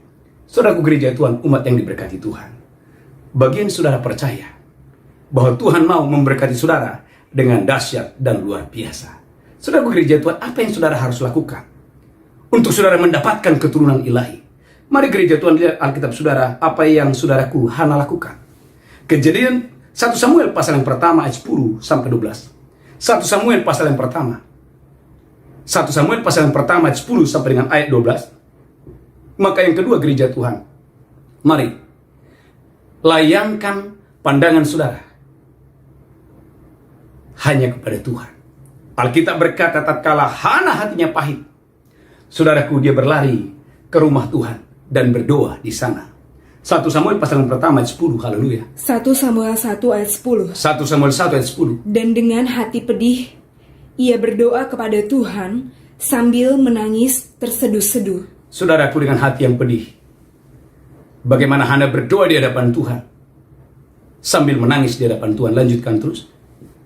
Saudaraku gereja Tuhan, umat yang diberkati Tuhan, bagian saudara percaya bahwa Tuhan mau memberkati saudara dengan dahsyat dan luar biasa. Saudaraku gereja Tuhan, apa yang saudara harus lakukan untuk saudara mendapatkan keturunan ilahi? Mari gereja Tuhan lihat Alkitab saudara, apa yang saudaraku Hana lakukan. Kejadian 1 Samuel pasal yang pertama ayat 10 sampai 12. 1 Samuel pasal yang pertama. 1 Samuel pasal yang pertama ayat 10 sampai dengan ayat 12. Maka yang kedua gereja Tuhan, mari layangkan pandangan saudara hanya kepada Tuhan. Alkitab berkata tatkala Hana hatinya pahit, saudaraku, dia berlari ke rumah Tuhan dan berdoa di sana. 1 Samuel pasal yang pertama ayat 10, haleluya. 1 Samuel 1 ayat 10. 1 Samuel 1 ayat 10. Dan dengan hati pedih, ia berdoa kepada Tuhan sambil menangis terseduh-seduh. Saudaraku, dengan hati yang pedih, bagaimana Hana berdoa di hadapan Tuhan sambil menangis di hadapan Tuhan. Lanjutkan terus.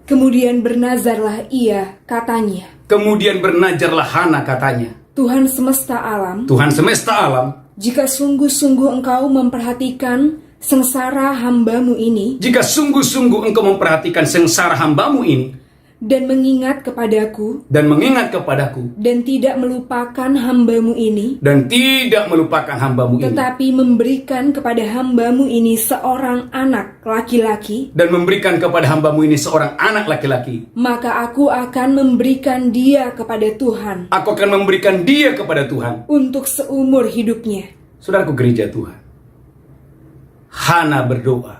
Kemudian bernazarlah ia, katanya. Kemudian bernazarlah Hana, katanya. Tuhan semesta alam, Tuhan semesta alam, jika sungguh-sungguh engkau memperhatikan sengsara hambamu ini, jika sungguh-sungguh engkau memperhatikan sengsara hambamu ini, dan mengingat kepadaku, dan tidak melupakan hambamu ini, ini, tetapi memberikan kepada hambamu ini seorang anak laki-laki, maka aku akan memberikan dia kepada Tuhan, untuk seumur hidupnya. Saudaraku gereja Tuhan, Hana berdoa,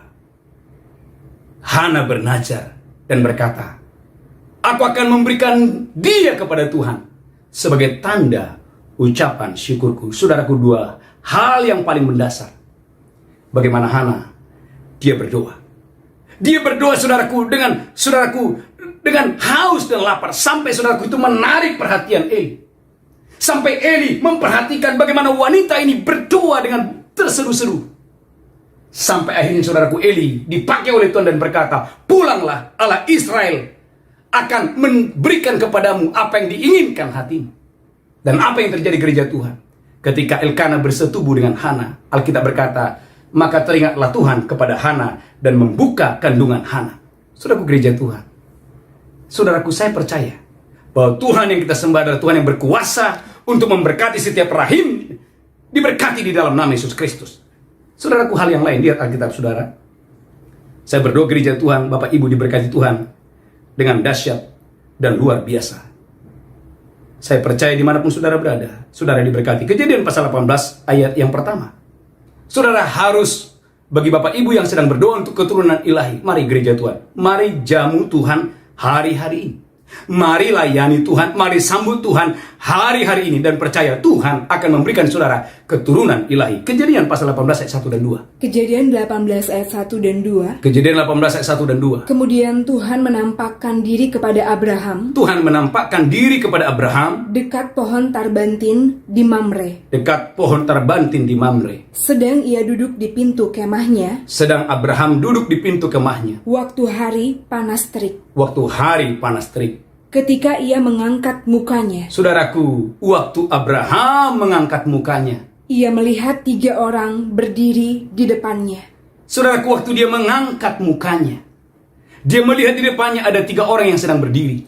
Hana bernazar dan berkata, aku akan memberikan dia kepada Tuhan sebagai tanda ucapan syukurku. Saudaraku, dua hal yang paling mendasar. Bagaimana Hana? Dia berdoa. Dia berdoa, saudaraku, dengan haus dan lapar. Sampai saudaraku itu menarik perhatian Eli. Sampai Eli memperhatikan bagaimana wanita ini berdoa dengan terseru-seru. Sampai akhirnya saudaraku Eli dipakai oleh Tuhan dan berkata, pulanglah, Allah Israel akan memberikan kepadamu apa yang diinginkan hatimu. Dan apa yang terjadi gereja Tuhan? Ketika Elkana bersetubuh dengan Hana, Alkitab berkata, maka teringatlah Tuhan kepada Hana dan membuka kandungan Hana. Saudaraku gereja Tuhan, saudaraku, saya percaya bahwa Tuhan yang kita sembah adalah Tuhan yang berkuasa untuk memberkati setiap rahim, diberkati di dalam nama Yesus Kristus. Saudaraku, hal yang lain, lihat Alkitab saudara. Saya berdoa gereja Tuhan, Bapak Ibu diberkati Tuhan dengan dahsyat dan luar biasa. Saya percaya dimanapun saudara berada, saudara diberkati. Kejadian pasal 18 ayat yang pertama. Saudara harus, bagi Bapak Ibu yang sedang berdoa untuk keturunan ilahi, mari gereja Tuhan, mari jamu Tuhan hari-hari ini. Mari layani Tuhan, mari sambut Tuhan hari-hari ini, dan percaya Tuhan akan memberikan saudara keturunan ilahi. Kejadian pasal 18 ayat 1 dan 2. Kejadian 18 ayat 1 dan 2. Kejadian 18 ayat 1 dan 2. Kemudian Tuhan menampakkan diri kepada Abraham. Tuhan menampakkan diri kepada Abraham dekat pohon tarbantin di Mamre. Dekat pohon tarbantin di Mamre. Sedang ia duduk di pintu kemahnya. Sedang Abraham duduk di pintu kemahnya. Waktu hari panas terik. Waktu hari panas terik. Ketika ia mengangkat mukanya. Saudaraku, waktu Abraham mengangkat mukanya, ia melihat 3 orang berdiri di depannya. Saudaraku, waktu dia mengangkat mukanya, dia melihat di depannya ada 3 orang yang sedang berdiri.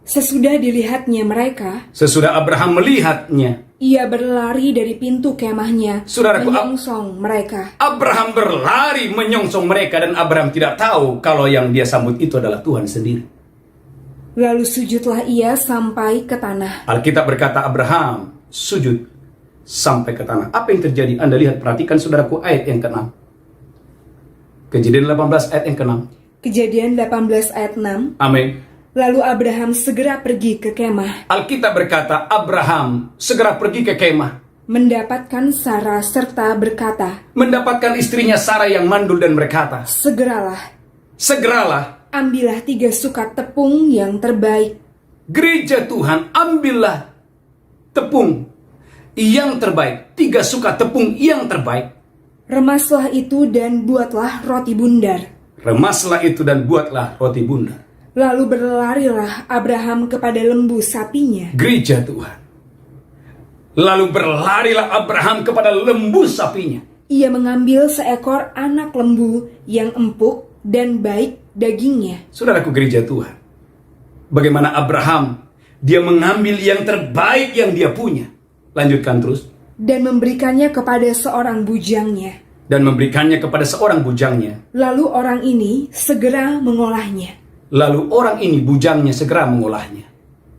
Sesudah dilihatnya mereka, sesudah Abraham melihatnya, ia berlari dari pintu kemahnya, saudaraku, menyongsong mereka. Abraham berlari menyongsong mereka, dan Abraham tidak tahu kalau yang dia sambut itu adalah Tuhan sendiri. Lalu sujudlah ia sampai ke tanah. Alkitab berkata Abraham sujud sampai ke tanah. Apa yang terjadi? Anda lihat, perhatikan saudaraku ayat yang ke-6. Kejadian 18 ayat yang ke-6. Kejadian 18 ayat 6. Amin. Lalu Abraham segera pergi ke kemah, Alkitab berkata Abraham segera pergi ke kemah, mendapatkan Sarah serta berkata, mendapatkan istrinya Sarah yang mandul dan berkata, segeralah, ambillah 3 sukat tepung yang terbaik. gereja Tuhan, ambillah tepung yang terbaik, 3 sukat tepung yang terbaik. Remaslah itu dan buatlah roti bundar. Remaslah itu dan buatlah roti bundar. Lalu berlarilah Abraham kepada lembu sapinya. Gereja Tuhan. Lalu berlarilah Abraham kepada lembu sapinya. Ia mengambil seekor anak lembu yang empuk dan baik dagingnya. Saudaraku gereja Tuhan. Bagaimana Abraham, dia mengambil yang terbaik yang dia punya. Lanjutkan terus. Dan memberikannya kepada seorang bujangnya. Dan memberikannya kepada seorang bujangnya. Lalu orang ini segera mengolahnya. Lalu orang ini bujangnya segera mengolahnya.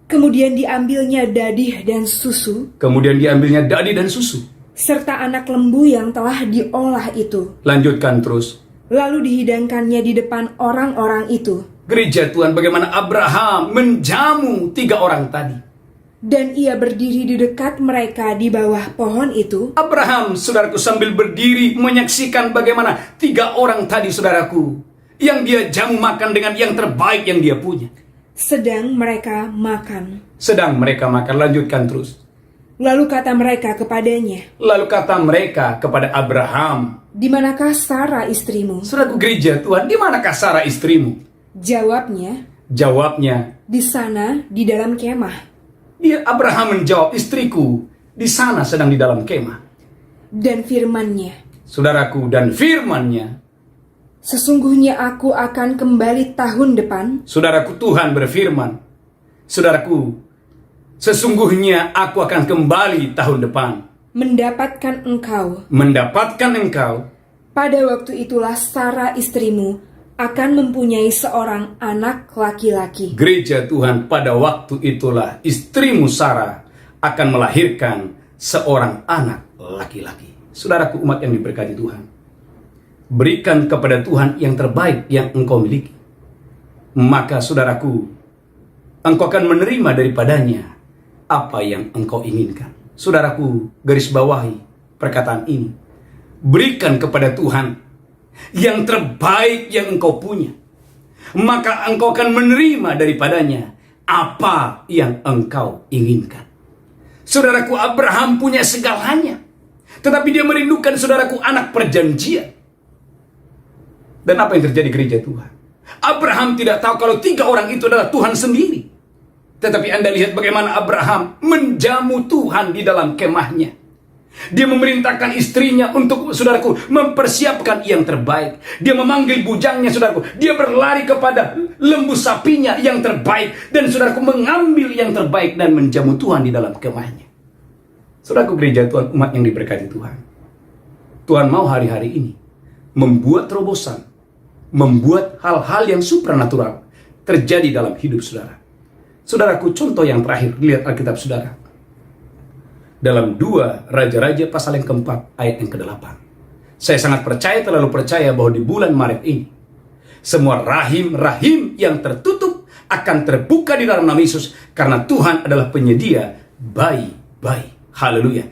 Kemudian diambilnya dadih dan susu. Kemudian diambilnya dadi dan susu. Serta anak lembu yang telah diolah itu. Lanjutkan terus. Lalu dihidangkannya di depan orang-orang itu. Gereja Tuhan, bagaimana Abraham menjamu 3 orang tadi. Dan ia berdiri di dekat mereka di bawah pohon itu. Abraham, saudaraku, sambil berdiri menyaksikan bagaimana 3 orang tadi, saudaraku, yang dia jamu makan dengan yang terbaik yang dia punya. Sedang mereka makan. Sedang mereka makan. Lanjutkan terus. Lalu kata mereka kepadanya, Lalu kata mereka kepada Abraham, di manakah Sarah istrimu? saudaraku gereja Tuhan, di manakah Sarah istrimu? Jawabnya, di sana di dalam kemah. Abraham menjawab, istriku di sana sedang di dalam kemah. Dan firman-Nya, saudaraku, dan firman-Nya, sesungguhnya aku akan kembali tahun depan. Saudaraku, Tuhan berfirman, saudaraku, sesungguhnya aku akan kembali tahun depan. Mendapatkan engkau. Pada waktu itulah Sarah istrimu akan mempunyai seorang anak laki-laki. Gereja Tuhan, pada waktu itulah istrimu Sarah akan melahirkan seorang anak laki-laki. Saudaraku umat yang diberkati Tuhan, berikan kepada Tuhan yang terbaik yang engkau miliki. Maka saudaraku, engkau akan menerima daripadanya apa yang engkau inginkan. Saudaraku, garis bawahi perkataan ini. Berikan kepada Tuhan yang terbaik yang engkau punya, maka engkau akan menerima daripadanya apa yang engkau inginkan. Saudaraku, Abraham punya segalanya, tetapi dia merindukan, saudaraku, anak perjanjian. Dan apa yang terjadi gereja Tuhan? Abraham tidak tahu kalau 3 orang itu adalah Tuhan sendiri. Tetapi Anda lihat bagaimana Abraham menjamu Tuhan di dalam kemahnya. Dia memerintahkan istrinya untuk, saudaraku, mempersiapkan yang terbaik. Dia memanggil bujangnya, saudaraku. Dia berlari kepada lembu sapinya yang terbaik. Dan saudaraku mengambil yang terbaik dan menjamu Tuhan di dalam kemahnya. Saudaraku gereja Tuhan, umat yang diberkati Tuhan. Tuhan mau hari-hari ini membuat terobosan, membuat hal-hal yang supranatural terjadi dalam hidup saudara. Saudaraku, contoh yang terakhir, lihat Alkitab saudara. Dalam 2 Raja-Raja pasal yang ke-4 ayat yang ke-8. Saya sangat percaya, terlalu percaya bahwa di bulan Maret ini semua rahim-rahim yang tertutup akan terbuka di dalam nama Yesus, karena Tuhan adalah penyedia bayi-bayi. Haleluya.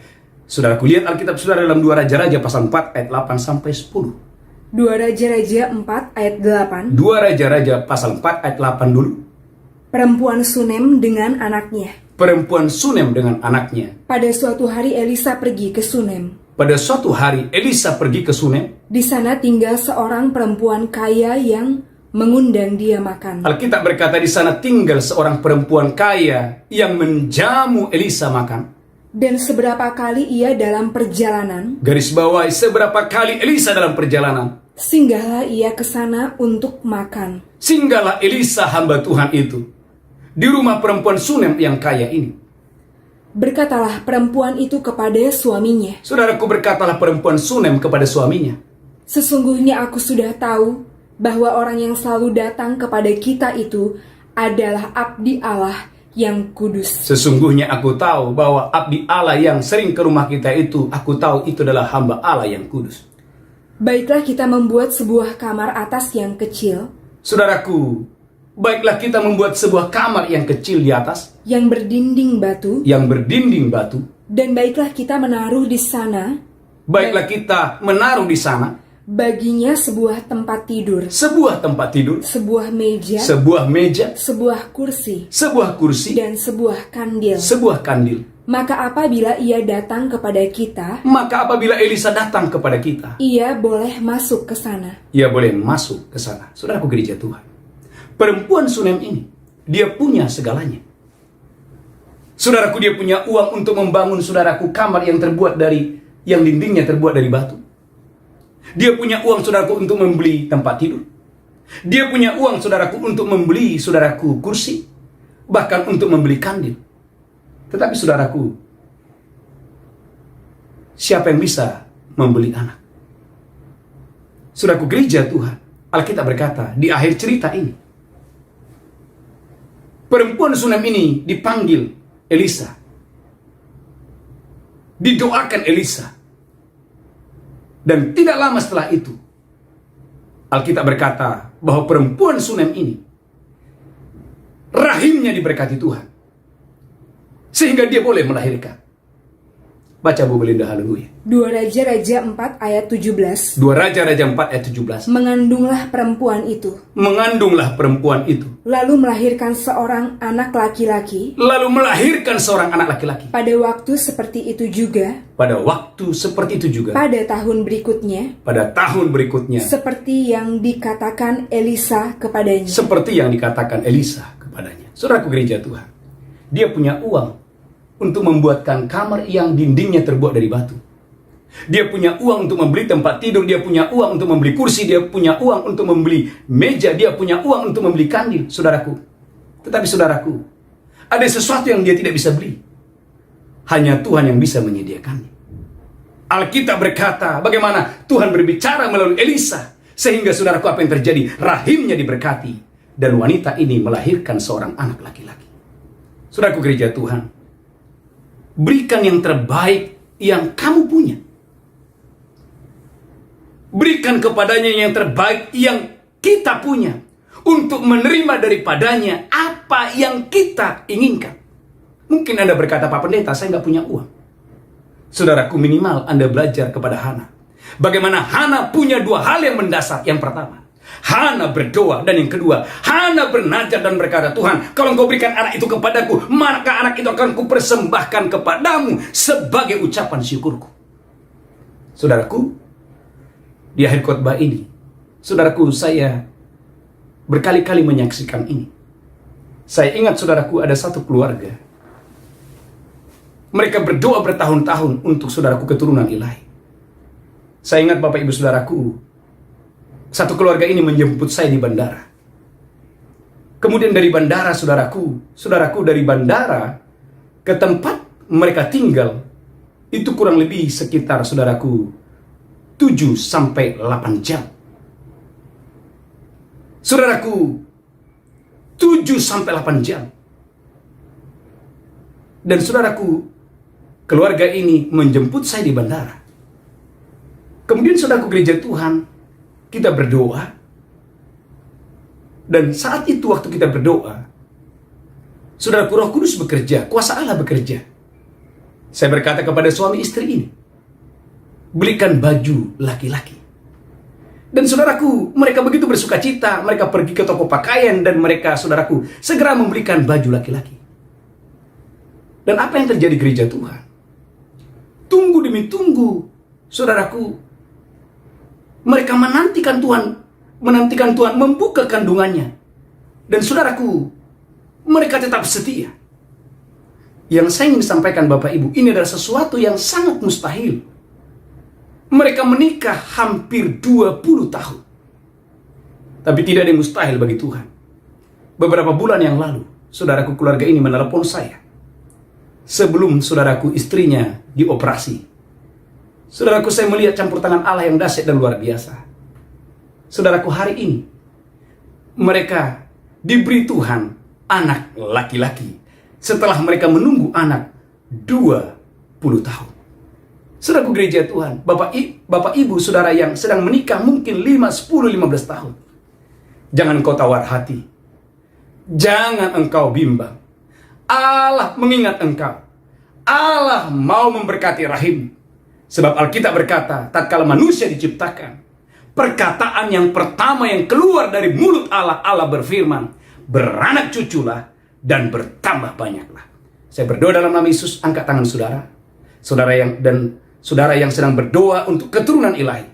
Saudaraku, lihat Alkitab saudara dalam 2 Raja-Raja pasal 4 ayat 8 sampai 10. 2 Raja-Raja 4 ayat 8. 2 Raja-Raja pasal 4 ayat 8 dulu. Perempuan Sunem dengan anaknya. Perempuan Sunem dengan anaknya. Pada suatu hari Elisa pergi ke Sunem. Pada suatu hari Elisa pergi ke Sunem. Di sana tinggal seorang perempuan kaya yang mengundang dia makan. Alkitab berkata di sana tinggal seorang perempuan kaya yang menjamu Elisa makan. Dan seberapa kali ia dalam perjalanan, garis bawah, seberapa kali Elisa dalam perjalanan, singgahlah ia ke sana untuk makan. Singgahlah Elisa hamba Tuhan itu di rumah perempuan Sunem yang kaya ini. Berkatalah perempuan itu kepada suaminya. Saudaraku, berkatalah perempuan Sunem kepada suaminya, sesungguhnya aku sudah tahu bahwa orang yang selalu datang kepada kita itu adalah abdi Allah yang kudus. Sesungguhnya aku tahu bahwa abdi Allah yang sering ke rumah kita itu, aku tahu itu adalah hamba Allah yang kudus. Baiklah kita membuat sebuah kamar atas yang kecil, Saudaraku, baiklah kita membuat sebuah kamar yang kecil di atas, yang berdinding batu, dan baiklah kita menaruh di sana baginya sebuah tempat tidur, sebuah sebuah meja, sebuah kursi, dan sebuah kandil. Maka apabila Elisa datang kepada kita, ia boleh masuk ke sana. Saudaraku gereja Tuhan, perempuan Sunem ini, dia punya segalanya. Saudaraku, dia punya uang untuk membangun, saudaraku, kamar yang dindingnya terbuat dari batu. Dia punya uang, saudaraku, untuk membeli tempat tidur. Dia punya uang, saudaraku, untuk membeli, saudaraku, kursi. Bahkan untuk membeli kandil. Tetapi, saudaraku, siapa yang bisa membeli anak? Saudaraku gereja Tuhan, Alkitab berkata di akhir cerita ini, perempuan Sunem ini dipanggil Elisa. Didoakan Elisa. Dan tidak lama setelah itu, Alkitab berkata bahwa perempuan Sunem ini, rahimnya diberkati Tuhan, sehingga dia boleh melahirkan. Baca Bu Belinda, haleluya. 2 Raja-Raja 4 ayat 17. 2 Raja-Raja 4 ayat 17. Mengandunglah perempuan itu. Lalu melahirkan seorang anak laki-laki. Pada waktu seperti itu juga. Pada tahun berikutnya. Seperti yang dikatakan Elisa kepadanya. Saudaraku gereja Tuhan, dia punya uang untuk membuatkan kamar yang dindingnya terbuat dari batu. Dia punya uang untuk membeli tempat tidur, dia punya uang untuk membeli kursi, dia punya uang untuk membeli meja, dia punya uang untuk membeli kandil, saudaraku. Tetapi saudaraku, ada sesuatu yang dia tidak bisa beli. Hanya Tuhan yang bisa menyediakannya. Alkitab berkata bagaimana Tuhan berbicara melalui Elisa, sehingga saudaraku, apa yang terjadi? Rahimnya diberkati, dan wanita ini melahirkan seorang anak laki-laki. Saudaraku gereja Tuhan, berikan yang terbaik yang kamu punya. Berikan kepadanya yang terbaik yang kita punya, untuk menerima daripadanya apa yang kita inginkan. Mungkin Anda berkata, Pak Pendeta, saya nggak punya uang. Saudaraku, minimal Anda belajar kepada Hana. Bagaimana Hana punya dua hal yang mendasar. Yang pertama, Hana berdoa, dan yang kedua, Hana bernajat dan berkata, Tuhan, kalau Engkau berikan anak itu kepadaku, maka anak itu akan kupersembahkan kepadamu sebagai ucapan syukurku. Saudaraku, di akhir khotbah ini, saudaraku, saya berkali-kali menyaksikan ini. Saya ingat, saudaraku, ada satu keluarga. Mereka berdoa bertahun-tahun untuk, saudaraku, keturunan ilahi. Saya ingat, Bapak Ibu Saudaraku, satu keluarga ini menjemput saya di bandara. Kemudian dari bandara, saudaraku, dari bandara ke tempat mereka tinggal, itu kurang lebih sekitar, saudaraku, 7 sampai 8 jam. Saudaraku, 7 sampai 8 jam. Dan saudaraku, keluarga ini menjemput saya di bandara. Kemudian saudaraku gereja Tuhan, kita berdoa. Dan saat itu waktu kita berdoa, saudaraku, Roh Kudus bekerja, kuasa Allah bekerja. Saya berkata kepada suami istri ini, belikan baju laki-laki. Dan saudaraku, mereka begitu bersuka cita, mereka pergi ke toko pakaian, dan mereka, saudaraku, segera membelikan baju laki-laki. Dan apa yang terjadi gereja Tuhan? Tunggu demi tunggu, saudaraku, mereka menantikan Tuhan membuka kandungannya. Dan saudaraku, mereka tetap setia. Yang saya ingin sampaikan Bapak Ibu, ini adalah sesuatu yang sangat mustahil. Mereka menikah hampir 20 tahun. Tapi tidak ada yang mustahil bagi Tuhan. Beberapa bulan yang lalu, saudaraku, keluarga ini menelepon saya. Sebelum, saudaraku, istrinya dioperasi. Saudaraku, saya melihat campur tangan Allah yang dahsyat dan luar biasa. Saudaraku, hari ini mereka diberi Tuhan anak laki-laki setelah mereka menunggu anak 20 tahun. Saudaraku gereja Tuhan, Bapak Ibu, saudara yang sedang menikah mungkin 5, 10, 15 tahun. Jangan engkau tawar hati. Jangan engkau bimbang. Allah mengingat engkau. Allah mau memberkati rahim. Sebab Alkitab berkata, tatkala manusia diciptakan, perkataan yang pertama yang keluar dari mulut Allah, Allah berfirman, beranak cuculah dan bertambah banyaklah. Saya berdoa dalam nama Yesus, angkat tangan saudara. Saudara yang sedang berdoa untuk keturunan ilahi,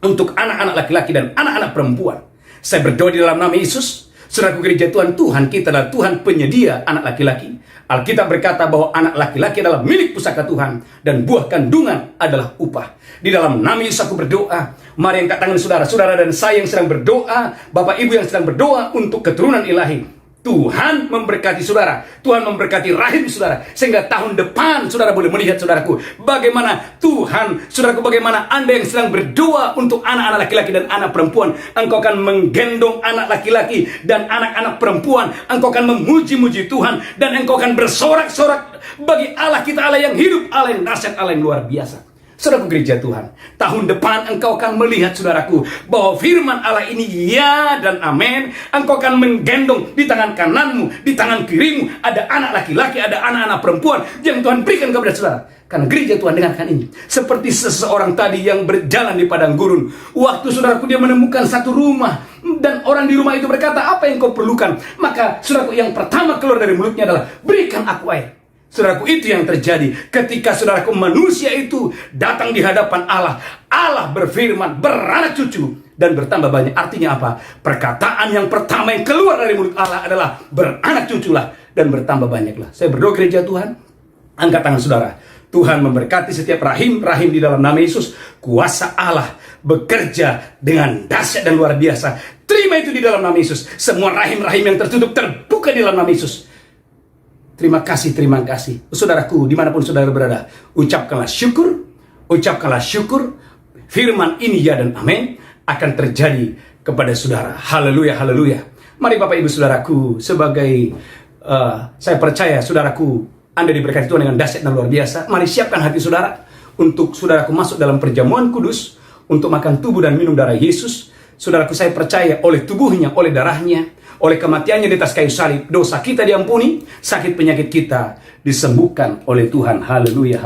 untuk anak-anak laki-laki dan anak-anak perempuan. Saya berdoa di dalam nama Yesus. Saudaraku gereja Tuhan, Tuhan kita adalah Tuhan penyedia anak laki-laki. Alkitab berkata bahwa anak laki-laki adalah milik pusaka Tuhan dan buah kandungan adalah upah. Di dalam nama Yesus aku berdoa. Mari angkat tangan saudara dan saya yang sedang berdoa, Bapak Ibu yang sedang berdoa untuk keturunan ilahi. Tuhan memberkati saudara, Tuhan memberkati rahim saudara, sehingga tahun depan saudara boleh melihat saudaraku bagaimana Tuhan, saudaraku, bagaimana Anda yang sedang berdoa untuk anak-anak laki-laki dan anak perempuan, engkau akan menggendong anak laki-laki dan anak-anak perempuan, engkau akan memuji-muji Tuhan, dan engkau akan bersorak-sorak bagi Allah kita, Allah yang hidup, Allah yang dahsyat, Allah yang luar biasa. Saudaraku gereja Tuhan, tahun depan engkau akan melihat saudaraku bahwa firman Allah ini ya dan amin. Engkau akan menggendong di tangan kananmu, di tangan kirimu ada anak laki-laki, ada anak-anak perempuan yang Tuhan berikan kepada saudara. Karena gereja Tuhan, dengarkan ini, seperti seseorang tadi yang berjalan di padang gurun. Waktu saudaraku dia menemukan satu rumah, dan orang di rumah itu berkata, apa yang kau perlukan? Maka saudaraku yang pertama keluar dari mulutnya adalah, berikan aku air. Saudaraku, itu yang terjadi ketika saudaraku manusia itu datang di hadapan Allah. Allah berfirman, beranak cucu dan bertambah banyak. Artinya apa? Perkataan yang pertama yang keluar dari mulut Allah adalah beranak cuculah dan bertambah banyaklah. Saya berdoa gereja Tuhan, angkat tangan saudara. Tuhan memberkati setiap rahim di dalam nama Yesus. Kuasa Allah bekerja dengan dahsyat dan luar biasa. Terima itu di dalam nama Yesus. Semua rahim-rahim yang tertutup terbuka di dalam nama Yesus. Terima kasih. Saudaraku, dimanapun saudara berada, ucapkanlah syukur. Firman ini ya dan amin akan terjadi kepada saudara. Haleluya. Mari Bapak Ibu saudaraku, sebagai saya percaya saudaraku, Anda diberkati Tuhan dengan dahsyat dan luar biasa. Mari siapkan hati saudara untuk saudaraku masuk dalam perjamuan kudus, untuk makan tubuh dan minum darah Yesus. Saudaraku, saya percaya oleh tubuhnya, oleh darahnya, oleh kematiannya di atas kayu salib, dosa kita diampuni, sakit penyakit kita disembuhkan oleh Tuhan. Haleluya.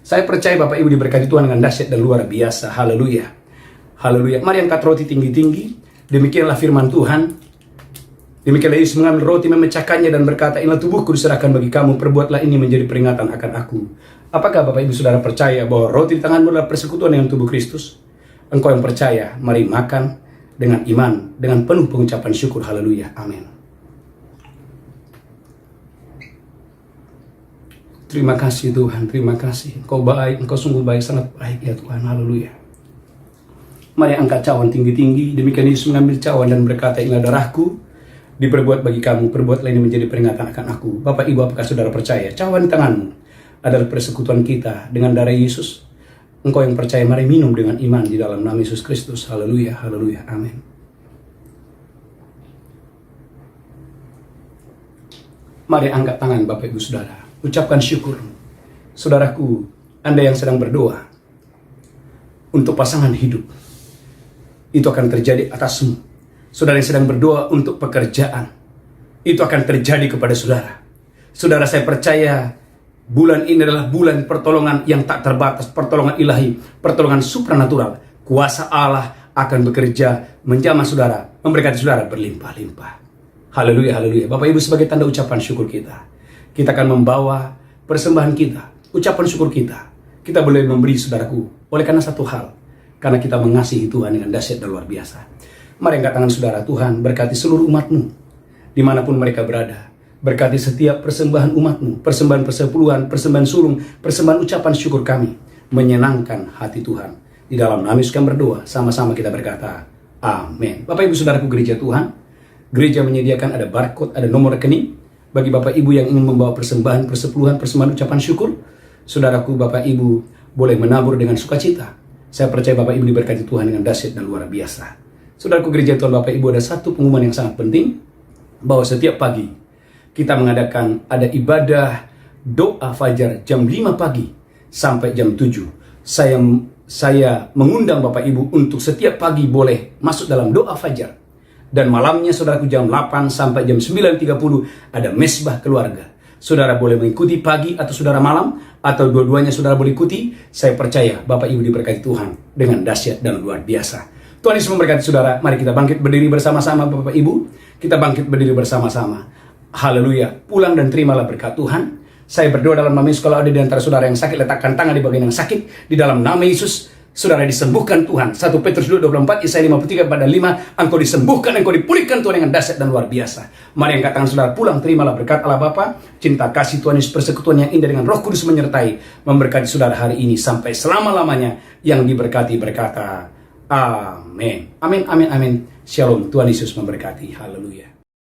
Saya percaya Bapak Ibu diberkati Tuhan dengan dahsyat dan luar biasa. Haleluya. Mari angkat roti tinggi-tinggi. Demikianlah firman Tuhan. Demikianlah Yesus mengambil roti, memecahkannya dan berkata, inilah tubuhku diserahkan bagi kamu, perbuatlah ini menjadi peringatan akan aku. Apakah Bapak Ibu saudara percaya bahwa roti di tanganmu adalah persekutuan dengan tubuh Kristus? Engkau yang percaya, mari makan dengan iman, dengan penuh pengucapan syukur. Haleluya, amin. Terima kasih Tuhan, terima kasih. Engkau baik, Engkau sungguh baik, sangat baik ya Tuhan. Haleluya. Mari angkat cawan tinggi-tinggi. Demikian Yesus mengambil cawan dan berkata, inilah darahku, diperbuat bagi kamu, perbuatlah ini menjadi peringatan akan aku. Bapak Ibu, apakah saudara percaya? Cawan di tanganmu adalah persekutuan kita dengan darah Yesus. Engkau yang percaya, mari minum dengan iman di dalam nama Yesus Kristus. Haleluya, amin. Mari angkat tangan Bapak Ibu Saudara, ucapkan syukur. Saudaraku, Anda yang sedang berdoa untuk pasangan hidup, itu akan terjadi atasmu. Saudara yang sedang berdoa untuk pekerjaan, itu akan terjadi kepada saudara. Saudara, saya percaya bulan ini adalah bulan pertolongan yang tak terbatas, pertolongan ilahi, pertolongan supranatural. Kuasa Allah akan bekerja menjamah saudara, memberkati saudara berlimpah-limpah. Haleluya. Bapak Ibu, sebagai tanda ucapan syukur kita akan membawa persembahan kita, ucapan syukur kita. Kita boleh memberi saudaraku, oleh karena satu hal, karena kita mengasihi Tuhan dengan dahsyat dan luar biasa. Mari angkat tangan saudara. Tuhan berkati seluruh umatmu, dimanapun mereka berada. Berkati setiap persembahan umatmu, persembahan persepuluhan, persembahan sulung, persembahan ucapan syukur kami, menyenangkan hati Tuhan. Di dalam nama Yesus kami berdoa, sama-sama kita berkata, amin. Bapak Ibu saudaraku gereja Tuhan, gereja menyediakan ada barcode, ada nomor rekening, bagi Bapak Ibu yang ingin membawa persembahan persepuluhan, persembahan ucapan syukur. Saudaraku, Bapak Ibu boleh menabur dengan sukacita. Saya percaya Bapak Ibu diberkati Tuhan dengan dahsyat dan luar biasa. Saudaraku gereja Tuhan, Bapak Ibu, ada satu pengumuman yang sangat penting, bahwa setiap pagi kita mengadakan ada ibadah doa fajar jam 5 pagi sampai jam 7. Saya mengundang Bapak Ibu untuk setiap pagi boleh masuk dalam doa fajar. Dan malamnya saudaraku jam 8 sampai jam 9.30 ada mesbah keluarga. Saudara boleh mengikuti pagi atau saudara malam, atau dua-duanya saudara boleh ikuti. Saya percaya Bapak Ibu diberkati Tuhan dengan dahsyat dan luar biasa. Tuhan Yesus memberkati saudara. Mari kita bangkit berdiri bersama-sama Bapak Ibu. Kita bangkit berdiri bersama-sama. Haleluya. Pulang dan terimalah berkat Tuhan. Saya berdoa dalam nama Yesus, kalau ada di antara saudara yang sakit, letakkan tangan di bagian yang sakit. Di dalam nama Yesus, saudara disembuhkan Tuhan. 1 Petrus 2:24, Yesaya 53 pada 5, engkau disembuhkan, engkau dipulihkan Tuhan dengan dahsyat dan luar biasa. Mari angkat tangan saudara, pulang, terimalah berkat Allah Bapa, cinta kasih Tuhan Yesus, persekutuan yang indah dengan Roh Kudus menyertai, memberkati saudara hari ini sampai selama-lamanya. Yang diberkati berkata, amin. Amin, amin, amin. Shalom, Tuhan Yesus memberkati. Haleluya.